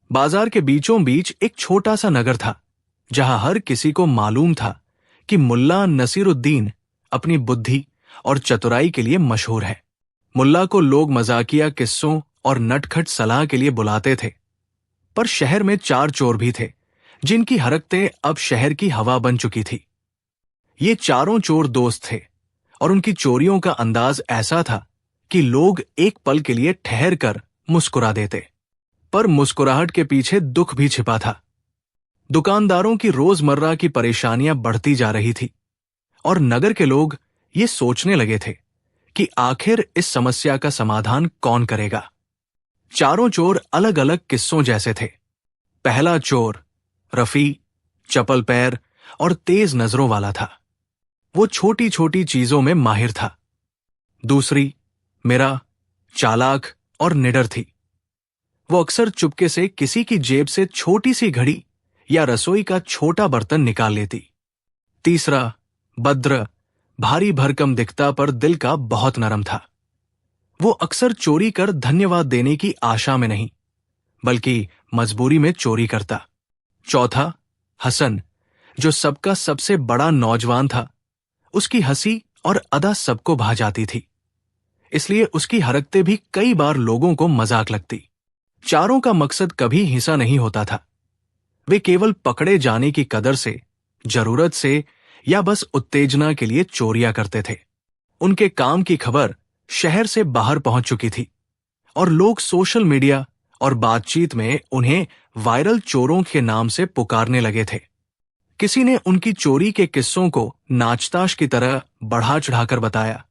बाजार के बीचों बीच एक छोटा सा नगर था, जहां हर किसी को मालूम था कि मुल्ला नसीरुद्दीन अपनी बुद्धि और चतुराई के लिए मशहूर है। मुल्ला को लोग मजाकिया किस्सों और नटखट सलाह के लिए बुलाते थे। पर शहर में 4 चोर भी थे, जिनकी हरकतें अब शहर की हवा बन चुकी थी। ये चारों चोर दोस्त थे और उनकी चोरियों का अंदाज ऐसा था कि लोग एक पल के लिए ठहर कर मुस्कुरा देते, पर मुस्कुराहट के पीछे दुख भी छिपा था। दुकानदारों की रोजमर्रा की परेशानियां बढ़ती जा रही थी और नगर के लोग ये सोचने लगे थे कि आखिर इस समस्या का समाधान कौन करेगा। चारों चोर अलग अलग किस्सों जैसे थे। पहला चोर रफी, चपल पैर और तेज नजरों वाला था। वो छोटी छोटी चीजों में माहिर था। दूसरी मिरा, चालाक और निडर थी। वो अक्सर चुपके से किसी की जेब से छोटी सी घड़ी या रसोई का छोटा बर्तन निकाल लेती। तीसरा बद्र, भारी भरकम दिखता पर दिल का बहुत नरम था। वो अक्सर चोरी कर धन्यवाद देने की आशा में नहीं, बल्कि मजबूरी में चोरी करता। चौथा हसन, जो सबका सबसे बड़ा नौजवान था। उसकी हंसी और अदा सबको भा जाती थी, इसलिए उसकी हरकतें भी कई बार लोगों को मजाक लगती। चारों का मकसद कभी हिंसा नहीं होता था। वे केवल पकड़े जाने की कदर से, जरूरत से या बस उत्तेजना के लिए चोरियां करते थे। उनके काम की खबर शहर से बाहर पहुंच चुकी थी और लोग सोशल मीडिया और बातचीत में उन्हें वायरल चोरों के नाम से पुकारने लगे थे। किसी ने उनकी चोरी के किस्सों को नाचताश की तरह बढ़ा चढ़ाकर बताया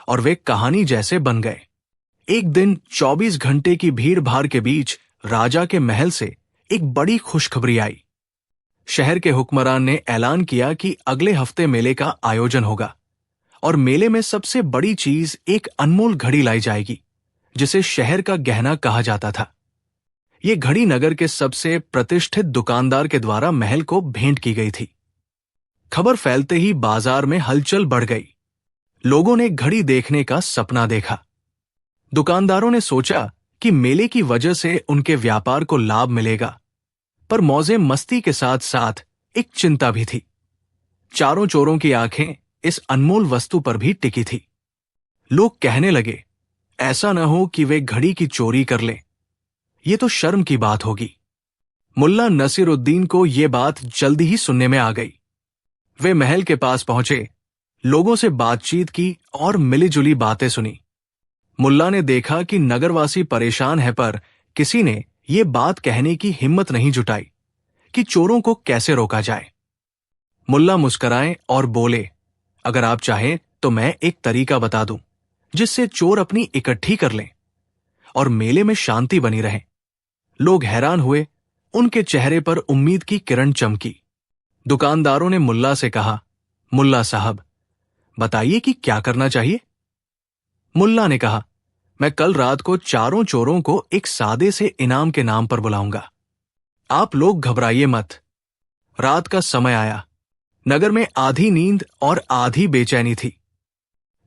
और वे कहानी जैसे बन गए। एक दिन 24 घंटे की भीड़ भाड़ के बीच राजा के महल से एक बड़ी खुशखबरी आई। शहर के हुक्मरान ने ऐलान किया कि अगले हफ्ते मेले का आयोजन होगा और मेले में सबसे बड़ी चीज एक अनमोल घड़ी लाई जाएगी, जिसे शहर का गहना कहा जाता था। ये घड़ी नगर के सबसे प्रतिष्ठित दुकानदार के द्वारा महल को भेंट की गई थी। खबर फैलते ही बाजार में हलचल बढ़ गई। लोगों ने घड़ी देखने का सपना देखा। दुकानदारों ने सोचा कि मेले की वजह से उनके व्यापार को लाभ मिलेगा, पर मौजे मस्ती के साथ साथ एक चिंता भी थी। चारों चोरों की आंखें इस अनमोल वस्तु पर भी टिकी थी। लोग कहने लगे, ऐसा न हो कि वे घड़ी की चोरी कर लें। ये तो शर्म की बात होगी। मुल्ला नसीरुद्दीन को यह बात जल्दी ही सुनने में आ गई। वे महल के पास पहुंचे, लोगों से बातचीत की और मिलीजुली बातें सुनी। मुल्ला ने देखा कि नगरवासी परेशान है, पर किसी ने यह बात कहने की हिम्मत नहीं जुटाई कि चोरों को कैसे रोका जाए। मुल्ला मुस्कराए और बोले, अगर आप चाहें तो मैं एक तरीका बता दूं, जिससे चोर अपनी इकट्ठी कर लें और मेले में शांति बनी रहे। लोग हैरान हुए। उनके चेहरे पर उम्मीद की किरण चमकी। दुकानदारों ने मुल्ला से कहा, मुल्ला साहब, बताइए कि क्या करना चाहिए। मुल्ला ने कहा, मैं कल रात को चारों चोरों को एक सादे से इनाम के नाम पर बुलाऊंगा। आप लोग घबराइए मत। रात का समय आया। नगर में आधी नींद और आधी बेचैनी थी।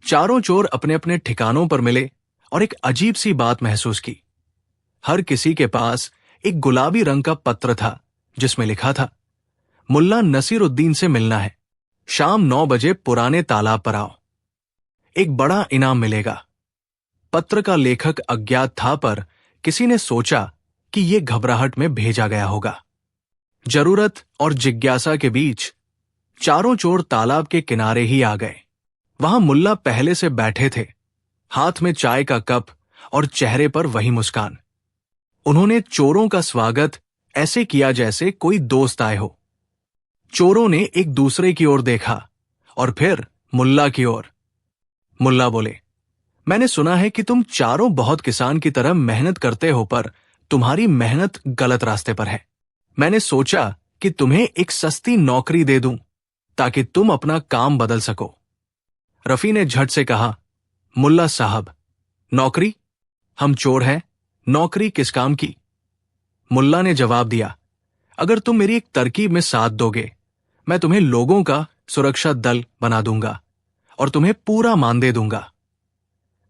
चारों चोर अपने अपने ठिकानों पर मिले और एक अजीब सी बात महसूस की। हर किसी के पास एक गुलाबी रंग का पत्र था, जिसमें लिखा था, मुल्ला नसीरुद्दीन से मिलना है, शाम 9 बजे पुराने तालाब पर आओ, एक बड़ा इनाम मिलेगा। पत्र का लेखक अज्ञात था, पर किसी ने सोचा कि यह घबराहट में भेजा गया होगा। जरूरत और जिज्ञासा के बीच चारों चोर तालाब के किनारे ही आ गए। वहां मुल्ला पहले से बैठे थे, हाथ में चाय का कप और चेहरे पर वही मुस्कान। उन्होंने चोरों का स्वागत ऐसे किया जैसे कोई दोस्त आए हो। चोरों ने एक दूसरे की ओर देखा और फिर मुल्ला की ओर। मुल्ला बोले, मैंने सुना है कि तुम चारों बहुत किसान की तरह मेहनत करते हो, पर तुम्हारी मेहनत गलत रास्ते पर है। मैंने सोचा कि तुम्हें एक सस्ती नौकरी दे दूं, ताकि तुम अपना काम बदल सको। रफी ने झट से कहा, मुल्ला साहब, नौकरी? हम चोर हैं, नौकरी किस काम की? मुल्ला ने जवाब दिया, अगर तुम मेरी एक तरकीब में साथ दोगे, मैं तुम्हें लोगों का सुरक्षा दल बना दूंगा और तुम्हें पूरा मानदेय दूंगा।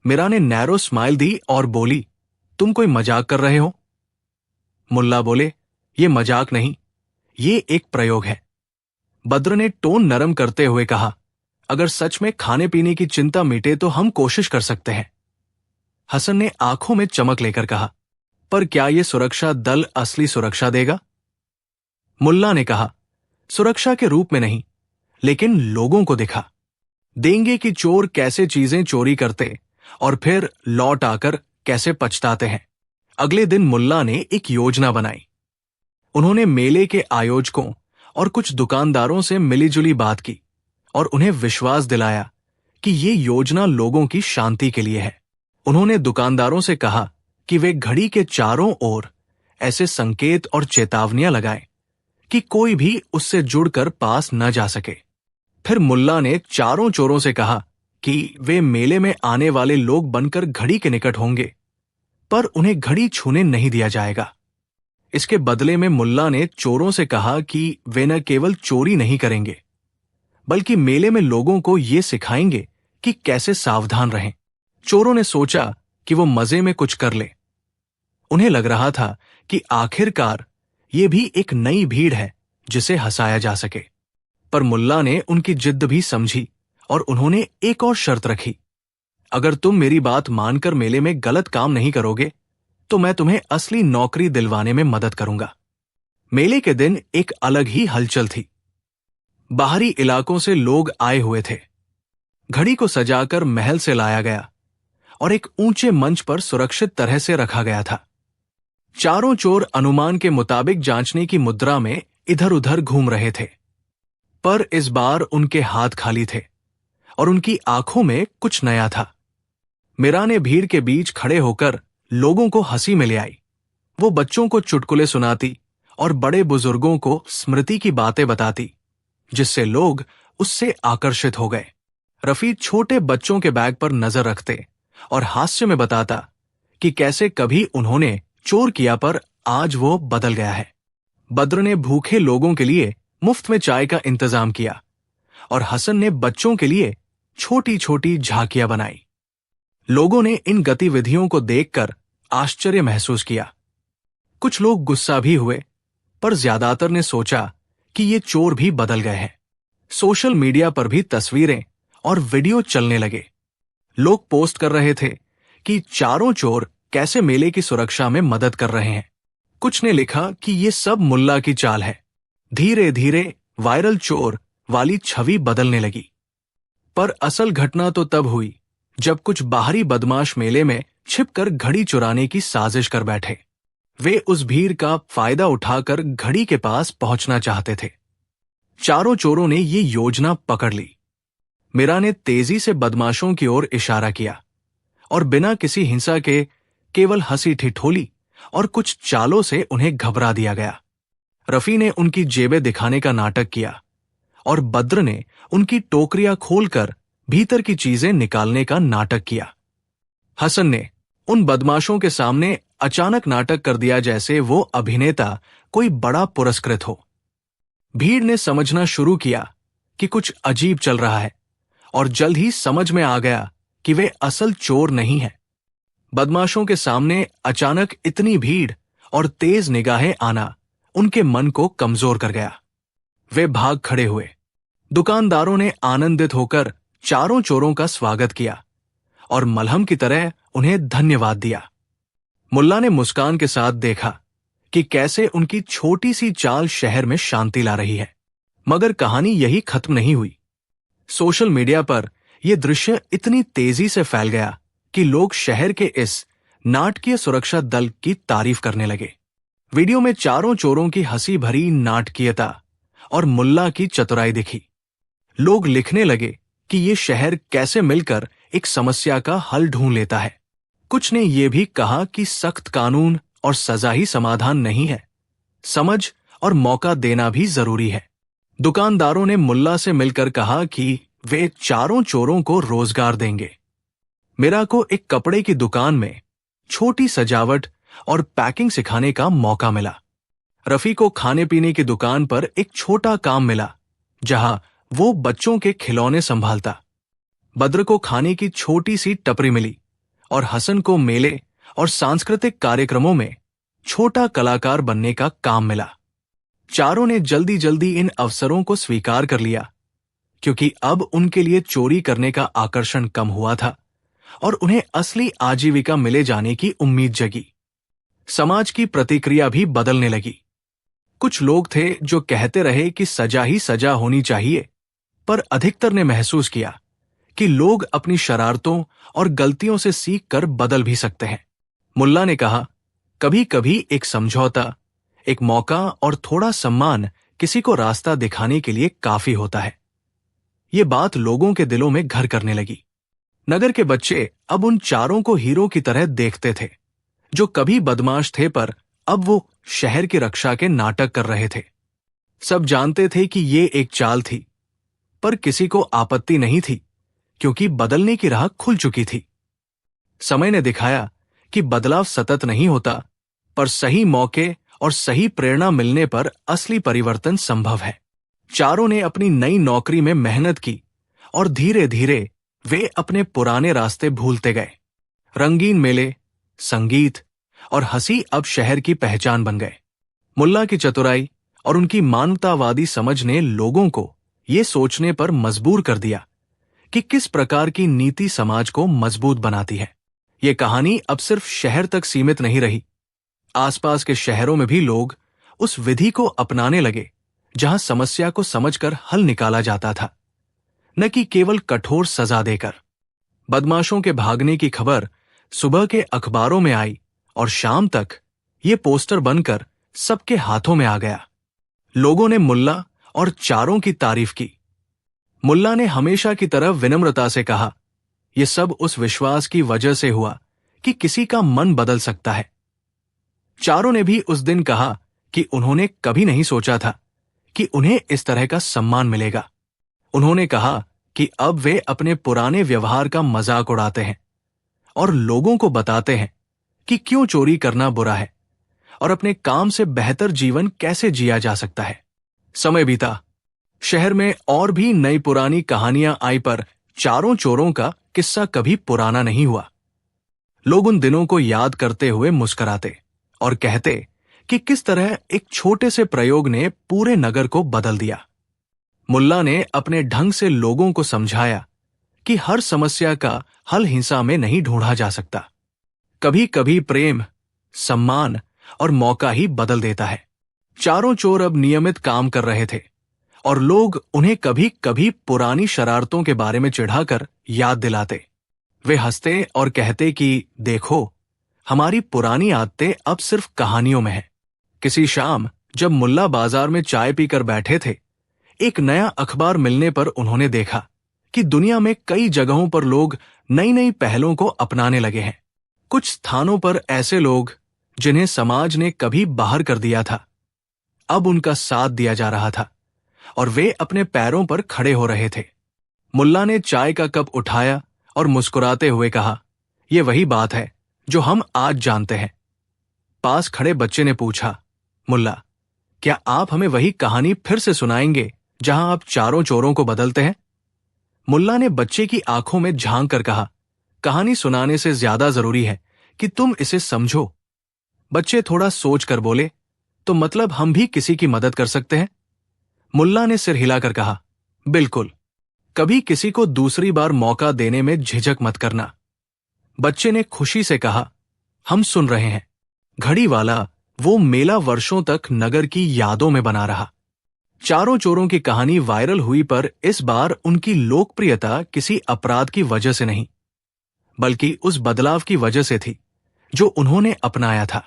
मीरा ने नैरो स्माइल दी और बोली, तुम कोई मजाक कर रहे हो? मुल्ला बोले, ये मजाक नहीं, ये एक प्रयोग है। बद्र ने टोन नरम करते हुए कहा, अगर सच में खाने पीने की चिंता मिटे तो हम कोशिश कर सकते हैं। हसन ने आंखों में चमक लेकर कहा, पर क्या यह सुरक्षा दल असली सुरक्षा देगा? मुल्ला ने कहा, सुरक्षा के रूप में नहीं, लेकिन लोगों को दिखा देंगे कि चोर कैसे चीजें चोरी करते और फिर लौट आकर कैसे पछताते हैं। अगले दिन मुल्ला ने एक योजना बनाई। उन्होंने मेले के आयोजकों और कुछ दुकानदारों से मिलीजुली बात की और उन्हें विश्वास दिलाया कि ये योजना लोगों की शांति के लिए है। उन्होंने दुकानदारों से कहा कि वे घड़ी के चारों ओर ऐसे संकेत और चेतावनियां लगाएं कि कोई भी उससे जुड़कर पास न जा सके। फिर मुल्ला ने चारों चोरों से कहा कि वे मेले में आने वाले लोग बनकर घड़ी के निकट होंगे, पर उन्हें घड़ी छूने नहीं दिया जाएगा। इसके बदले में मुल्ला ने चोरों से कहा कि वे न केवल चोरी नहीं करेंगे, बल्कि मेले में लोगों को ये सिखाएंगे कि कैसे सावधान रहें। चोरों ने सोचा कि वो मजे में कुछ कर ले। उन्हें लग रहा था कि आखिरकार ये भी एक नई भीड़ है जिसे हंसाया जा सके। पर मुल्ला ने उनकी जिद भी समझी और उन्होंने एक और शर्त रखी, अगर तुम मेरी बात मानकर मेले में गलत काम नहीं करोगे तो मैं तुम्हें असली नौकरी दिलवाने में मदद करूंगा। मेले के दिन एक अलग ही हलचल थी। बाहरी इलाकों से लोग आए हुए थे। घड़ी को सजाकर महल से लाया गया और एक ऊंचे मंच पर सुरक्षित तरह से रखा गया था। चारों चोर अनुमान के मुताबिक जांचने की मुद्रा में इधर उधर घूम रहे थे, पर इस बार उनके हाथ खाली थे और उनकी आंखों में कुछ नया था। मीरा ने भीड़ के बीच खड़े होकर लोगों को हंसी में ले आई। वो बच्चों को चुटकुले सुनाती और बड़े बुजुर्गों को स्मृति की बातें बताती, जिससे लोग उससे आकर्षित हो गए। रफी छोटे बच्चों के बैग पर नजर रखते और हास्य में बताता कि कैसे कभी उन्होंने चोर किया पर आज वो बदल गया है। बद्र ने भूखे लोगों के लिए मुफ्त में चाय का इंतजाम किया और हसन ने बच्चों के लिए छोटी छोटी झांकियां बनाई। लोगों ने इन गतिविधियों को देखकर आश्चर्य महसूस किया। कुछ लोग गुस्सा भी हुए, पर ज्यादातर ने सोचा कि ये चोर भी बदल गए हैं। सोशल मीडिया पर भी तस्वीरें और वीडियो चलने लगे। लोग पोस्ट कर रहे थे कि चारों चोर कैसे मेले की सुरक्षा में मदद कर रहे हैं। कुछ ने लिखा कि ये सब मुल्ला की चाल है। धीरे धीरे वायरल चोर वाली छवि बदलने लगी। पर असल घटना तो तब हुई जब कुछ बाहरी बदमाश मेले में छिपकर घड़ी चुराने की साजिश कर बैठे। वे उस भीड़ का फायदा उठाकर घड़ी के पास पहुंचना चाहते थे। चारों चोरों ने ये योजना पकड़ ली। मीरा ने तेजी से बदमाशों की ओर इशारा किया और बिना किसी हिंसा के केवल हंसी ठिठोली और कुछ चालों से उन्हें घबरा दिया गया। रफी ने उनकी जेबें दिखाने का नाटक किया और बद्र ने उनकी टोकरियां खोलकर भीतर की चीजें निकालने का नाटक किया। हसन ने उन बदमाशों के सामने अचानक नाटक कर दिया जैसे वो अभिनेता कोई बड़ा पुरस्कृत हो। भीड़ ने समझना शुरू किया कि कुछ अजीब चल रहा है और जल्द ही समझ में आ गया कि वे असल चोर नहीं हैं। बदमाशों के सामने अचानक इतनी भीड़ और तेज निगाहें आना उनके मन को कमजोर कर गया। वे भाग खड़े हुए। दुकानदारों ने आनंदित होकर चारों चोरों का स्वागत किया और मलहम की तरह उन्हें धन्यवाद दिया। मुल्ला ने मुस्कान के साथ देखा कि कैसे उनकी छोटी सी चाल शहर में शांति ला रही है। मगर कहानी यही खत्म नहीं हुई। सोशल मीडिया पर यह दृश्य इतनी तेजी से फैल गया कि लोग शहर के इस नाटकीय सुरक्षा दल की तारीफ करने लगे। वीडियो में चारों चोरों की हंसी भरी नाटकीयता और मुल्ला की चतुराई दिखी। लोग लिखने लगे कि ये शहर कैसे मिलकर एक समस्या का हल ढूंढ लेता है। कुछ ने यह भी कहा कि सख्त कानून और सजा ही समाधान नहीं है, समझ और मौका देना भी जरूरी है। दुकानदारों ने मुल्ला से मिलकर कहा कि वे चारों चोरों को रोजगार देंगे। मीरा को एक कपड़े की दुकान में छोटी सजावट और पैकिंग सिखाने का मौका मिला। रफी को खाने पीने की दुकान पर एक छोटा काम मिला जहां वो बच्चों के खिलौने संभालता। बद्र को खाने की छोटी सी टपरी मिली और हसन को मेले और सांस्कृतिक कार्यक्रमों में छोटा कलाकार बनने का काम मिला। चारों ने जल्दी जल्दी इन अवसरों को स्वीकार कर लिया, क्योंकि अब उनके लिए चोरी करने का आकर्षण कम हुआ था और उन्हें असली आजीविका मिले जाने की उम्मीद जगी। समाज की प्रतिक्रिया भी बदलने लगी। कुछ लोग थे जो कहते रहे कि सजा ही सजा होनी चाहिए, पर अधिकतर ने महसूस किया कि लोग अपनी शरारतों और गलतियों से सीख कर बदल भी सकते हैं। मुल्ला ने कहा, कभी कभी एक समझौता, एक मौका और थोड़ा सम्मान किसी को रास्ता दिखाने के लिए काफी होता है। ये बात लोगों के दिलों में घर करने लगी। नगर के बच्चे अब उन चारों को हीरो की तरह देखते थे, जो कभी बदमाश थे पर अब वो शहर की रक्षा के नाटक कर रहे थे। सब जानते थे कि ये एक चाल थी, पर किसी को आपत्ति नहीं थी, क्योंकि बदलने की राह खुल चुकी थी। समय ने दिखाया कि बदलाव सतत नहीं होता, पर सही मौके और सही प्रेरणा मिलने पर असली परिवर्तन संभव है। चारों ने अपनी नई नौकरी में मेहनत की और धीरे धीरे वे अपने पुराने रास्ते भूलते गए। रंगीन मेले, संगीत और हंसी अब शहर की पहचान बन गए। मुल्ला की चतुराई और उनकी मानवतावादी समझ ने लोगों को ये सोचने पर मजबूर कर दिया कि किस प्रकार की नीति समाज को मजबूत बनाती है। ये कहानी अब सिर्फ शहर तक सीमित नहीं रही। आसपास के शहरों में भी लोग उस विधि को अपनाने लगे जहां समस्या को समझकर हल निकाला जाता था, न कि केवल कठोर सजा देकर। बदमाशों के भागने की खबर सुबह के अखबारों में आई और शाम तक ये पोस्टर बनकर सबके हाथों में आ गया। लोगों ने मुल्ला और चारों की तारीफ की। मुल्ला ने हमेशा की तरह विनम्रता से कहा, यह सब उस विश्वास की वजह से हुआ कि किसी का मन बदल सकता है। चारों ने भी उस दिन कहा कि उन्होंने कभी नहीं सोचा था कि उन्हें इस तरह का सम्मान मिलेगा। उन्होंने कहा कि अब वे अपने पुराने व्यवहार का मजाक उड़ाते हैं और लोगों को बताते हैं कि क्यों चोरी करना बुरा है और अपने काम से बेहतर जीवन कैसे जिया जा सकता है। समय बीता, शहर में और भी नई पुरानी कहानियां आई, पर चारों चोरों का किस्सा कभी पुराना नहीं हुआ। लोग उन दिनों को याद करते हुए मुस्कुराते और कहते कि किस तरह एक छोटे से प्रयोग ने पूरे नगर को बदल दिया। मुल्ला ने अपने ढंग से लोगों को समझाया कि हर समस्या का हल हिंसा में नहीं ढूंढा जा सकता। कभी कभी प्रेम, सम्मान और मौका ही बदल देता है। चारों चोर अब नियमित काम कर रहे थे और लोग उन्हें कभी कभी पुरानी शरारतों के बारे में चिढ़ाकर याद दिलाते। वे हंसते और कहते कि देखो, हमारी पुरानी आदतें अब सिर्फ कहानियों में हैं। किसी शाम जब मुल्ला बाजार में चाय पीकर बैठे थे, एक नया अखबार मिलने पर उन्होंने देखा कि दुनिया में कई जगहों पर लोग नई नई पहलों को अपनाने लगे हैं। कुछ स्थानों पर ऐसे लोग जिन्हें समाज ने कभी बाहर कर दिया था, अब उनका साथ दिया जा रहा था और वे अपने पैरों पर खड़े हो रहे थे। मुल्ला ने चाय का कप उठाया और मुस्कुराते हुए कहा, यह वही बात है जो हम आज जानते हैं। पास खड़े बच्चे ने पूछा, मुल्ला, क्या आप हमें वही कहानी फिर से सुनाएंगे जहां आप चारों चोरों को बदलते हैं? मुल्ला ने बच्चे की आंखों में झांक कर कहा, कहानी सुनाने से ज्यादा जरूरी है कि तुम इसे समझो। बच्चे थोड़ा सोच कर बोले, तो मतलब हम भी किसी की मदद कर सकते हैं? मुल्ला ने सिर हिलाकर कहा, बिल्कुल। कभी किसी को दूसरी बार मौका देने में झिझक मत करना। बच्चे ने खुशी से कहा, हम सुन रहे हैं। घड़ी वाला वो मेला वर्षों तक नगर की यादों में बना रहा। चारों चोरों की कहानी वायरल हुई, पर इस बार उनकी लोकप्रियता किसी अपराध की वजह से नहीं, बल्कि उस बदलाव की वजह से थी जो उन्होंने अपनाया था।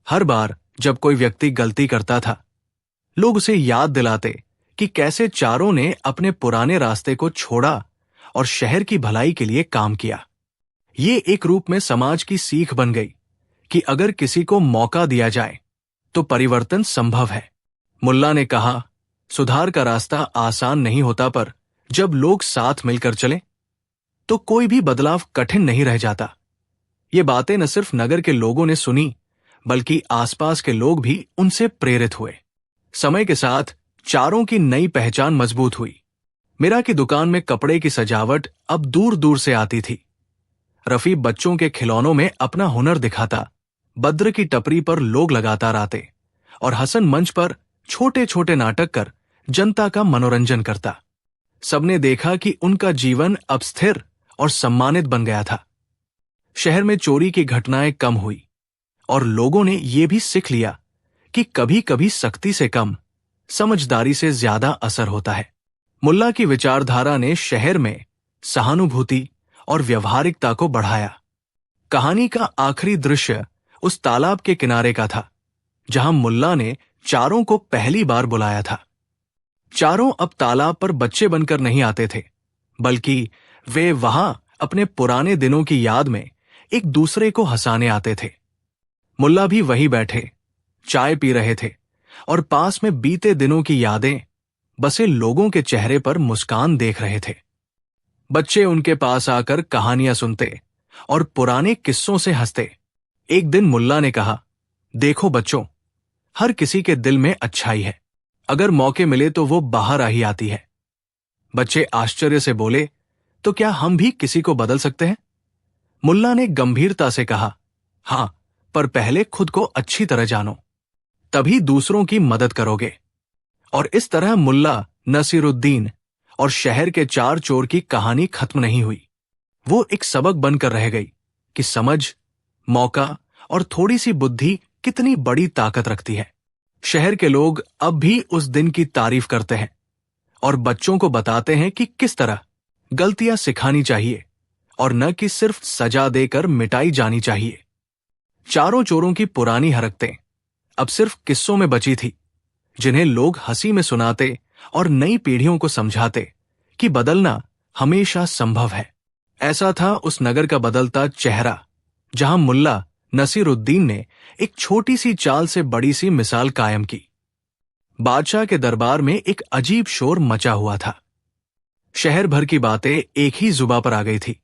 हर बार जब कोई व्यक्ति गलती करता था, लोग उसे याद दिलाते कि कैसे चारों ने अपने पुराने रास्ते को छोड़ा और शहर की भलाई के लिए काम किया। ये एक रूप में समाज की सीख बन गई कि अगर किसी को मौका दिया जाए तो परिवर्तन संभव है। मुल्ला ने कहा, सुधार का रास्ता आसान नहीं होता, पर जब लोग साथ मिलकर चले तो कोई भी बदलाव कठिन नहीं रह जाता। ये बातें न सिर्फ नगर के लोगों ने सुनी, बल्कि आसपास के लोग भी उनसे प्रेरित हुए। समय के साथ चारों की नई पहचान मजबूत हुई। मीरा की दुकान में कपड़े की सजावट अब दूर दूर से आती थी। रफी बच्चों के खिलौनों में अपना हुनर दिखाता बद्र की टपरी पर लोग लगातार आते और हसन मंच पर छोटे छोटे नाटक कर जनता का मनोरंजन करता। सबने देखा कि उनका जीवन अब स्थिर और सम्मानित बन गया था। शहर में चोरी की घटनाएं कम हुई और लोगों ने यह भी सीख लिया कि कभी कभी सख्ती से कम समझदारी से ज्यादा असर होता है। मुल्ला की विचारधारा ने शहर में सहानुभूति और व्यवहारिकता को बढ़ाया। कहानी का आखिरी दृश्य उस तालाब के किनारे का था जहां मुल्ला ने चारों को पहली बार बुलाया था। चारों अब तालाब पर बच्चे बनकर नहीं आते थे, बल्कि वे वहां अपने पुराने दिनों की याद में एक दूसरे को हंसाने आते थे। मुल्ला भी वहीं बैठे चाय पी रहे थे और पास में बीते दिनों की यादें बसे लोगों के चेहरे पर मुस्कान देख रहे थे। बच्चे उनके पास आकर कहानियां सुनते और पुराने किस्सों से हंसते। एक दिन मुल्ला ने कहा, देखो बच्चों, हर किसी के दिल में अच्छाई है। अगर मौके मिले तो वो बाहर आ ही आती है। बच्चे आश्चर्य से बोले, तो क्या हम भी किसी को बदल सकते हैं? मुल्ला ने गंभीरता से कहा, हां, पर पहले खुद को अच्छी तरह जानो, तभी दूसरों की मदद करोगे। और इस तरह मुल्ला नसीरुद्दीन और शहर के चार चोर की कहानी खत्म नहीं हुई। वो एक सबक बनकर रह गई कि समझ, मौका और थोड़ी सी बुद्धि कितनी बड़ी ताकत रखती है। शहर के लोग अब भी उस दिन की तारीफ करते हैं और बच्चों को बताते हैं कि किस तरह गलतियां सिखानी चाहिए और न कि सिर्फ सजा देकर मिटाई जानी चाहिए। चारों चोरों की पुरानी हरकतें अब सिर्फ किस्सों में बची थी, जिन्हें लोग हंसी में सुनाते और नई पीढ़ियों को समझाते कि बदलना हमेशा संभव है। ऐसा था उस नगर का बदलता चेहरा जहां मुल्ला नसीरुद्दीन ने एक छोटी सी चाल से बड़ी सी मिसाल कायम की। बादशाह के दरबार में एक अजीब शोर मचा हुआ था। शहर भर की बातें एक ही जुबान पर आ गई थी,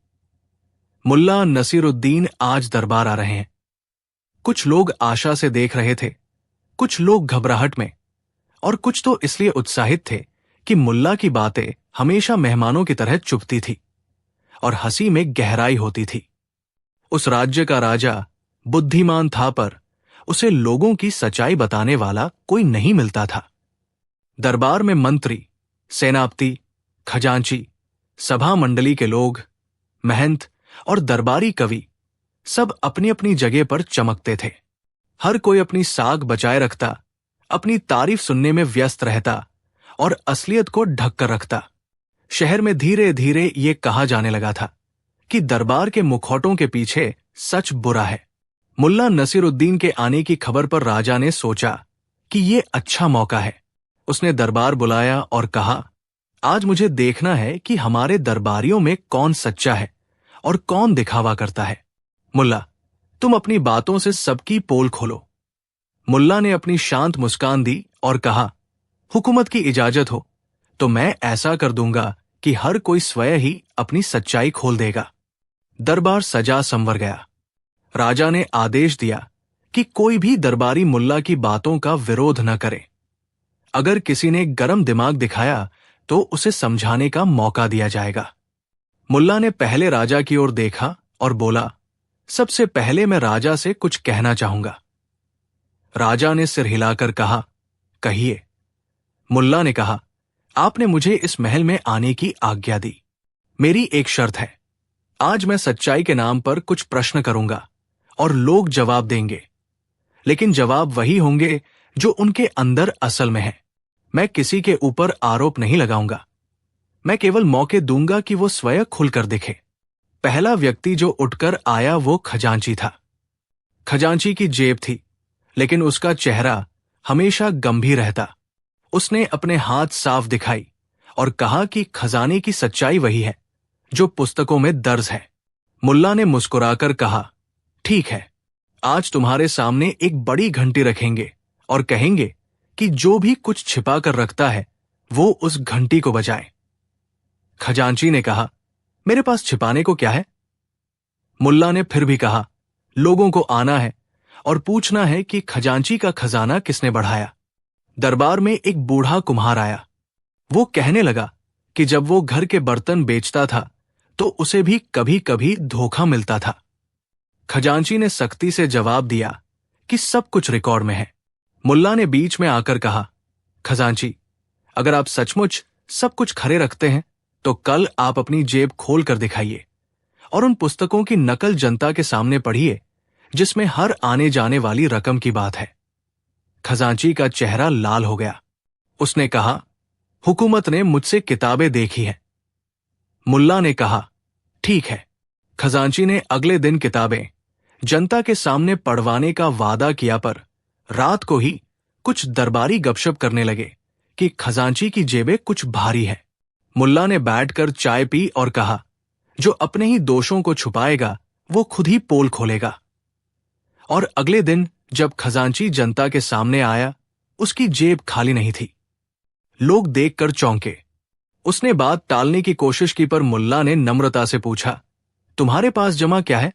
मुल्ला नसीरुद्दीन आज दरबार आ रहे हैं। कुछ लोग आशा से देख रहे थे, कुछ लोग घबराहट में, और कुछ तो इसलिए उत्साहित थे कि मुल्ला की बातें हमेशा मेहमानों की तरह चुभती थी और हंसी में गहराई होती थी। उस राज्य का राजा बुद्धिमान था, पर उसे लोगों की सच्चाई बताने वाला कोई नहीं मिलता था। दरबार में मंत्री, सेनापति, खजांची, सभा मंडली के लोग, महंत और दरबारी कवि सब अपनी अपनी जगह पर चमकते थे। हर कोई अपनी साख बचाए रखता, अपनी तारीफ सुनने में व्यस्त रहता और असलियत को ढक कर रखता। शहर में धीरे धीरे ये कहा जाने लगा था कि दरबार के मुखौटों के पीछे सच बुरा है। मुल्ला नसीरुद्दीन के आने की खबर पर राजा ने सोचा कि ये अच्छा मौका है। उसने दरबार बुलाया और कहा, आज मुझे देखना है कि हमारे दरबारियों में कौन सच्चा है और कौन दिखावा करता है। मुल्ला, तुम अपनी बातों से सबकी पोल खोलो। मुल्ला ने अपनी शांत मुस्कान दी और कहा, हुकूमत की इजाजत हो तो मैं ऐसा कर दूंगा कि हर कोई स्वयं ही अपनी सच्चाई खोल देगा। दरबार सजा संवर गया। राजा ने आदेश दिया कि कोई भी दरबारी मुल्ला की बातों का विरोध न करे। अगर किसी ने गरम दिमाग दिखाया तो उसे समझाने का मौका दिया जाएगा। मुल्ला ने पहले राजा की ओर देखा और बोला, सबसे पहले मैं राजा से कुछ कहना चाहूंगा। राजा ने सिर हिलाकर कहा, कहिए। मुल्ला ने कहा, आपने मुझे इस महल में आने की आज्ञा दी। मेरी एक शर्त है, आज मैं सच्चाई के नाम पर कुछ प्रश्न करूंगा और लोग जवाब देंगे, लेकिन जवाब वही होंगे जो उनके अंदर असल में है। मैं किसी के ऊपर आरोप नहीं लगाऊंगा, मैं केवल मौके दूंगा कि वो स्वयं खुलकर दिखे। पहला व्यक्ति जो उठकर आया वो खजांची था। खजांची की जेब थी, लेकिन उसका चेहरा हमेशा गंभीर रहता। उसने अपने हाथ साफ दिखाई और कहा कि खजाने की सच्चाई वही है जो पुस्तकों में दर्ज है। मुल्ला ने मुस्कुराकर कहा, ठीक है, आज तुम्हारे सामने एक बड़ी घंटी रखेंगे और कहेंगे कि जो भी कुछ छिपा कर रखता है वो उस घंटी को बजाए। खजांची ने कहा, मेरे पास छिपाने को क्या है? मुल्ला ने फिर भी कहा, लोगों को आना है और पूछना है कि खजांची का खजाना किसने बढ़ाया। दरबार में एक बूढ़ा कुम्हार आया। वो कहने लगा कि जब वो घर के बर्तन बेचता था तो उसे भी कभी कभी धोखा मिलता था। खजांची ने सख्ती से जवाब दिया कि सब कुछ रिकॉर्ड में है। मुल्ला ने बीच में आकर कहा, खजांची, अगर आप सचमुच सब कुछ खरे रखते हैं तो कल आप अपनी जेब खोल कर दिखाइए और उन पुस्तकों की नकल जनता के सामने पढ़िए जिसमें हर आने जाने वाली रकम की बात है। खजांची का चेहरा लाल हो गया। उसने कहा, हुकूमत ने मुझसे किताबें देखी हैं। मुल्ला ने कहा, ठीक है। खजांची ने अगले दिन किताबें जनता के सामने पढ़वाने का वादा किया, पर रात को ही कुछ दरबारी गपशप करने लगे कि खजांची की जेबें कुछ भारी है। मुल्ला ने बैठकर चाय पी और कहा, जो अपने ही दोषों को छुपाएगा वो खुद ही पोल खोलेगा। और अगले दिन जब खजांची जनता के सामने आया, उसकी जेब खाली नहीं थी। लोग देखकर चौंके। उसने बात टालने की कोशिश की, पर मुल्ला ने नम्रता से पूछा, तुम्हारे पास जमा क्या है?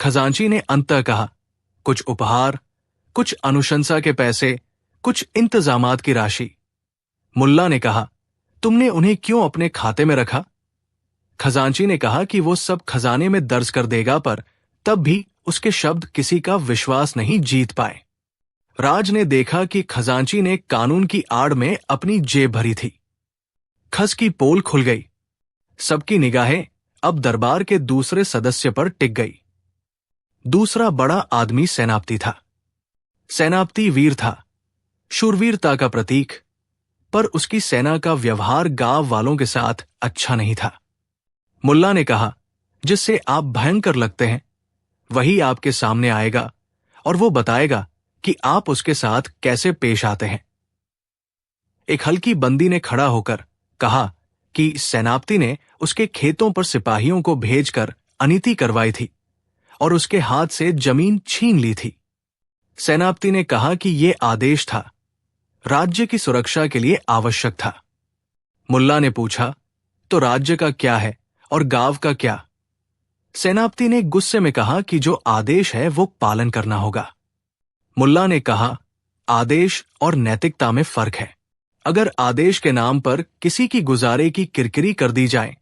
खजांची ने अंततः कहा, कुछ उपहार, कुछ अनुशंसा के पैसे, कुछ इंतजामात की राशि। मुल्ला ने कहा, तुमने उन्हें क्यों अपने खाते में रखा? खजांची ने कहा कि वो सब खजाने में दर्ज कर देगा, पर तब भी उसके शब्द किसी का विश्वास नहीं जीत पाए। राज ने देखा कि खजांची ने कानून की आड़ में अपनी जेब भरी थी। खस की पोल खुल गई। सबकी निगाहें अब दरबार के दूसरे सदस्य पर टिक गई। दूसरा बड़ा आदमी सेनापति था। सेनापति वीर था, शूरवीरता का प्रतीक, पर उसकी सेना का व्यवहार गांव वालों के साथ अच्छा नहीं था। मुल्ला ने कहा, जिससे आप भयंकर लगते हैं वही आपके सामने आएगा और वो बताएगा कि आप उसके साथ कैसे पेश आते हैं। एक हल्की बंदी ने खड़ा होकर कहा कि सेनापति ने उसके खेतों पर सिपाहियों को भेजकर अनीति करवाई थी और उसके हाथ से जमीन छीन ली थी। सेनापति ने कहा कि यह आदेश था, राज्य की सुरक्षा के लिए आवश्यक था। मुल्ला ने पूछा, तो राज्य का क्या है और गांव का क्या? सेनापति ने गुस्से में कहा कि जो आदेश है वो पालन करना होगा। मुल्ला ने कहा, आदेश और नैतिकता में फर्क है। अगर आदेश के नाम पर किसी की गुजारे की किरकिरी कर दी जाए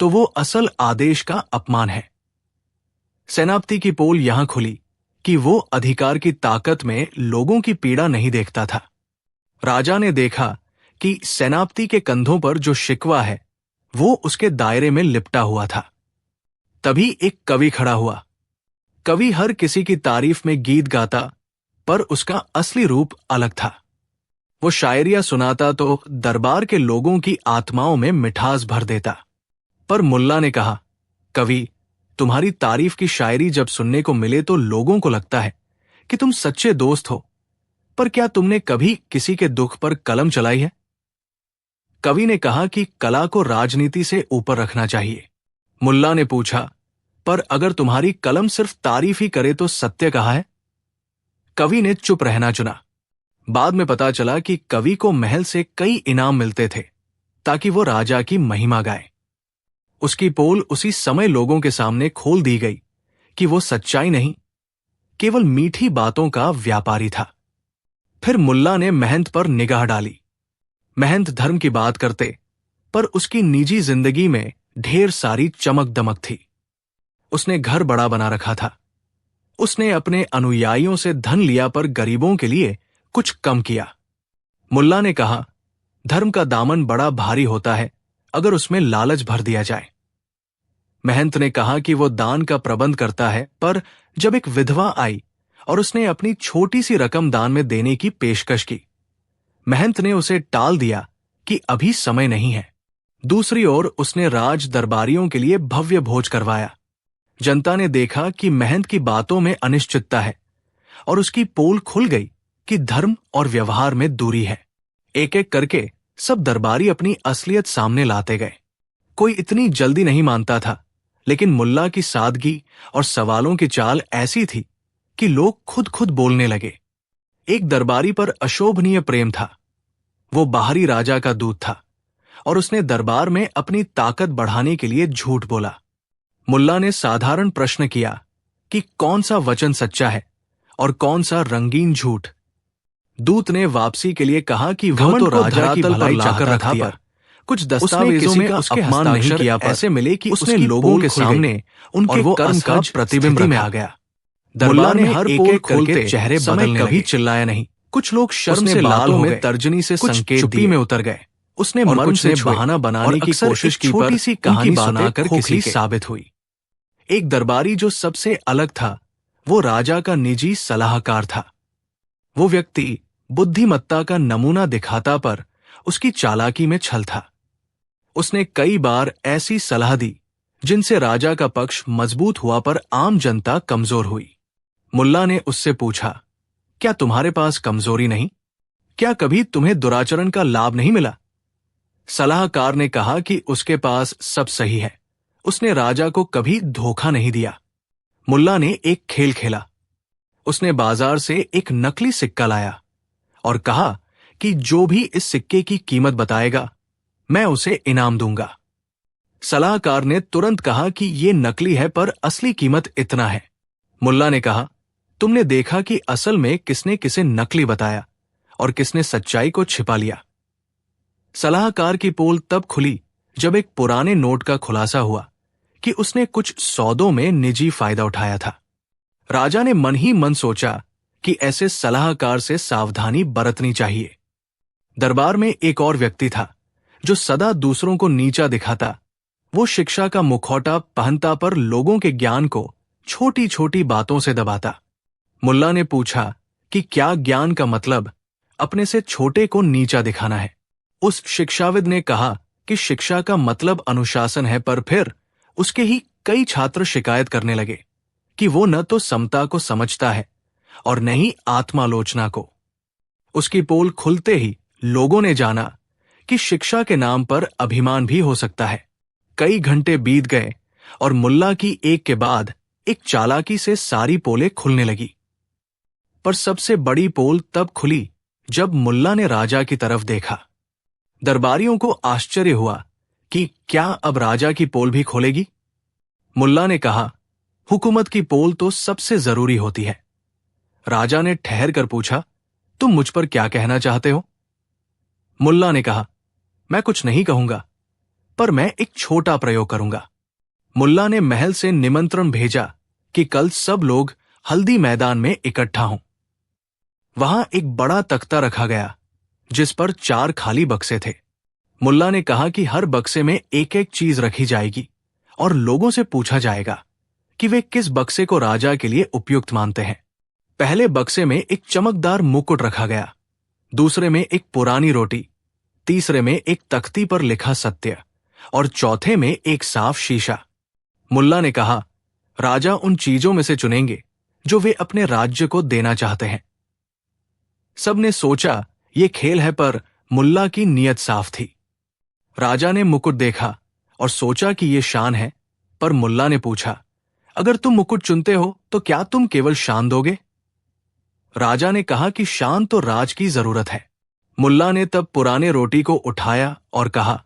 तो वो असल आदेश का अपमान है। सेनापति की पोल यहां खुली कि वो अधिकार की ताकत में लोगों की पीड़ा नहीं देखता था। राजा ने देखा कि सेनापति के कंधों पर जो शिकवा है वो उसके दायरे में लिपटा हुआ था। तभी एक कवि खड़ा हुआ। कवि हर किसी की तारीफ में गीत गाता, पर उसका असली रूप अलग था। वो शायरियां सुनाता तो दरबार के लोगों की आत्माओं में मिठास भर देता। पर मुल्ला ने कहा, कवि, तुम्हारी तारीफ की शायरी जब सुनने को मिले तो लोगों को लगता है कि तुम सच्चे दोस्त हो, पर क्या तुमने कभी किसी के दुख पर कलम चलाई है? कवि ने कहा कि कला को राजनीति से ऊपर रखना चाहिए। मुल्ला ने पूछा, पर अगर तुम्हारी कलम सिर्फ तारीफ ही करे तो सत्य कहाँ है? कवि ने चुप रहना चुना। बाद में पता चला कि कवि को महल से कई इनाम मिलते थे ताकि वो राजा की महिमा गाए। उसकी पोल उसी समय लोगों के सामने खोल दी गई कि वो सच्चाई नहीं, केवल मीठी बातों का व्यापारी था। फिर मुल्ला ने महंत पर निगाह डाली। महंत धर्म की बात करते, पर उसकी निजी जिंदगी में ढेर सारी चमक दमक थी। उसने घर बड़ा बना रखा था। उसने अपने अनुयायियों से धन लिया, पर गरीबों के लिए कुछ कम किया। मुल्ला ने कहा, धर्म का दामन बड़ा भारी होता है अगर उसमें लालच भर दिया जाए। महंत ने कहा कि वो दान का प्रबंध करता है, पर जब एक विधवा आई और उसने अपनी छोटी सी रकम दान में देने की पेशकश की, महंत ने उसे टाल दिया कि अभी समय नहीं है। दूसरी ओर उसने राज दरबारियों के लिए भव्य भोज करवाया। जनता ने देखा कि महंत की बातों में अनिश्चितता है और उसकी पोल खुल गई कि धर्म और व्यवहार में दूरी है। एक एक करके सब दरबारी अपनी असलियत सामने लाते गए। कोई इतनी जल्दी नहीं मानता था, लेकिन मुल्ला की सादगी और सवालों की चाल ऐसी थी कि लोग खुद खुद बोलने लगे। एक दरबारी पर अशोभनीय प्रेम था। वो बाहरी राजा का दूत था और उसने दरबार में अपनी ताकत बढ़ाने के लिए झूठ बोला। मुल्ला ने साधारण प्रश्न किया कि कौन सा वचन सच्चा है और कौन सा रंगीन झूठ। दूत ने वापसी के लिए कहा कि वह तो राजा की भलाई चाहकर रखा, पर कुछ दस्तावेजों में उसके अपमान नहीं किया, ऐसे मिले कि उसने लोगों के सामने उनके कर्म का प्रतिबिंब में आ गया। मुल्ला ने हर पोल खोलते चेहरे बदलने कभी चिल्लाया नहीं। कुछ लोग शर्म से लाल में तर्जनी से संकेत चुप्पी में उतर गए। उसने मर्म से बहाना बनाने की कोशिश की, छोटी सी कहानी सुनाकर किसी साबित हुई। एक दरबारी जो सबसे अलग था, वो राजा का निजी सलाहकार था। वो व्यक्ति बुद्धिमत्ता का नमूना दिखाता पर उसकी चालाकी में छल था। उसने कई बार ऐसी सलाह दी जिनसे राजा का पक्ष मजबूत हुआ पर आम जनता कमजोर हुई। मुल्ला ने उससे पूछा, क्या तुम्हारे पास कमजोरी नहीं? क्या कभी तुम्हें दुराचरण का लाभ नहीं मिला? सलाहकार ने कहा कि उसके पास सब सही है, उसने राजा को कभी धोखा नहीं दिया। मुल्ला ने एक खेल खेला। उसने बाजार से एक नकली सिक्का लाया और कहा कि जो भी इस सिक्के की कीमत बताएगा, मैं उसे इनाम दूंगा। सलाहकार ने तुरंत कहा कि यह नकली है पर असली कीमत इतना है। मुल्ला ने कहा, तुमने देखा कि असल में किसने किसे नकली बताया और किसने सच्चाई को छिपा लिया। सलाहकार की पोल तब खुली जब एक पुराने नोट का खुलासा हुआ कि उसने कुछ सौदों में निजी फायदा उठाया था। राजा ने मन ही मन सोचा कि ऐसे सलाहकार से सावधानी बरतनी चाहिए। दरबार में एक और व्यक्ति था जो सदा दूसरों को नीचा दिखाता। वो शिक्षा का मुखौटा पहनता पर लोगों के ज्ञान को छोटी छोटी बातों से दबाता। मुल्ला ने पूछा कि क्या ज्ञान का मतलब अपने से छोटे को नीचा दिखाना है? उस शिक्षाविद ने कहा कि शिक्षा का मतलब अनुशासन है, पर फिर उसके ही कई छात्र शिकायत करने लगे कि वो न तो समता को समझता है और न ही आत्मालोचना को। उसकी पोल खुलते ही लोगों ने जाना कि शिक्षा के नाम पर अभिमान भी हो सकता है। कई घंटे बीत गए और मुल्ला की एक के बाद एक चालाकी से सारी पोलें खुलने लगी। पर सबसे बड़ी पोल तब खुली जब मुल्ला ने राजा की तरफ देखा। दरबारियों को आश्चर्य हुआ कि क्या अब राजा की पोल भी खोलेगी? मुल्ला ने कहा, हुकूमत की पोल तो सबसे जरूरी होती है। राजा ने ठहर कर पूछा, तुम मुझ पर क्या कहना चाहते हो? मुल्ला ने कहा, मैं कुछ नहीं कहूंगा, पर मैं एक छोटा प्रयोग करूंगा। मुल्ला ने महल से निमंत्रण भेजा कि कल सब लोग हल्दी मैदान में इकट्ठा हों। वहां एक बड़ा तख्ता रखा गया जिस पर 4 खाली बक्से थे। मुल्ला ने कहा कि हर बक्से में एक एक चीज रखी जाएगी और लोगों से पूछा जाएगा कि वे किस बक्से को राजा के लिए उपयुक्त मानते हैं। पहले बक्से में एक चमकदार मुकुट रखा गया, दूसरे में एक पुरानी रोटी, तीसरे में एक तख्ती पर लिखा सत्य और चौथे में एक साफ शीशा। मुल्ला ने कहा, राजा उन चीजों में से चुनेंगे जो वे अपने राज्य को देना चाहते हैं। सबने सोचा ये खेल है, पर मुल्ला की नीयत साफ थी। राजा ने मुकुट देखा और सोचा कि ये शान है, पर मुल्ला ने पूछा, अगर तुम मुकुट चुनते हो तो क्या तुम केवल शान दोगे? राजा ने कहा कि शान तो राज की जरूरत है। मुल्ला ने तब पुराने रोटी को उठाया और कहा,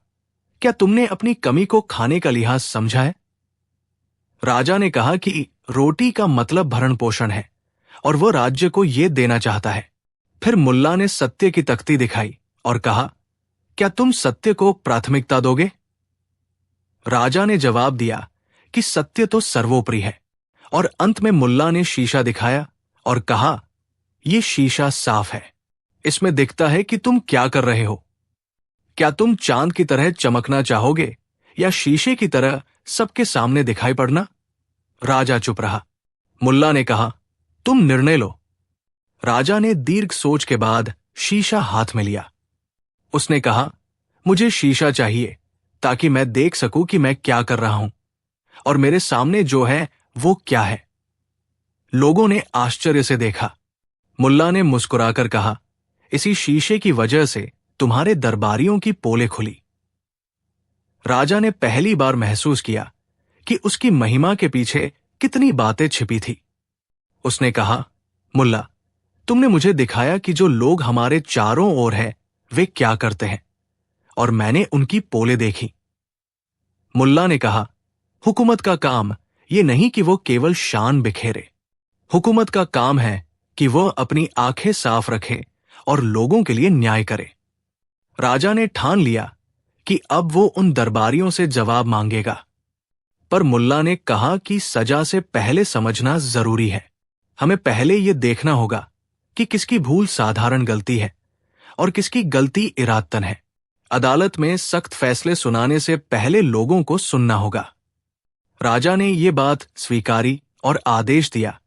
क्या तुमने अपनी कमी को खाने का लिहाज समझा है? राजा ने कहा कि रोटी का मतलब भरण पोषण है और वो राज्य को ये देना चाहता है। फिर मुल्ला ने सत्य की तख्ती दिखाई और कहा, क्या तुम सत्य को प्राथमिकता दोगे? राजा ने जवाब दिया कि सत्य तो सर्वोपरि है। और अंत में मुल्ला ने शीशा दिखाया और कहा, यह शीशा साफ है, इसमें दिखता है कि तुम क्या कर रहे हो। क्या तुम चांद की तरह चमकना चाहोगे या शीशे की तरह सबके सामने दिखाई पड़ना? राजा चुप रहा। मुल्ला ने कहा, तुम निर्णय लो। राजा ने दीर्घ सोच के बाद शीशा हाथ में लिया। उसने कहा, मुझे शीशा चाहिए ताकि मैं देख सकूं कि मैं क्या कर रहा हूं और मेरे सामने जो है वो क्या है। लोगों ने आश्चर्य से देखा। मुल्ला ने मुस्कुराकर कहा, इसी शीशे की वजह से तुम्हारे दरबारियों की पोलें खुली। राजा ने पहली बार महसूस किया कि उसकी महिमा के पीछे कितनी बातें छिपी थी। उसने कहा, मुल्ला, तुमने मुझे दिखाया कि जो लोग हमारे चारों ओर हैं वे क्या करते हैं और मैंने उनकी पोलें देखी। मुल्ला ने कहा, हुकूमत का काम ये नहीं कि वो केवल शान बिखेरे। हुकूमत का काम है कि वो अपनी आंखें साफ रखे और लोगों के लिए न्याय करे। राजा ने ठान लिया कि अब वो उन दरबारियों से जवाब मांगेगा। पर मुल्ला ने कहा कि सजा से पहले समझना जरूरी है। हमें पहले ये देखना होगा कि किसकी भूल साधारण गलती है और किसकी गलती इरादतन है। अदालत में सख्त फैसले सुनाने से पहले लोगों को सुनना होगा। राजा ने ये बात स्वीकारी और आदेश दिया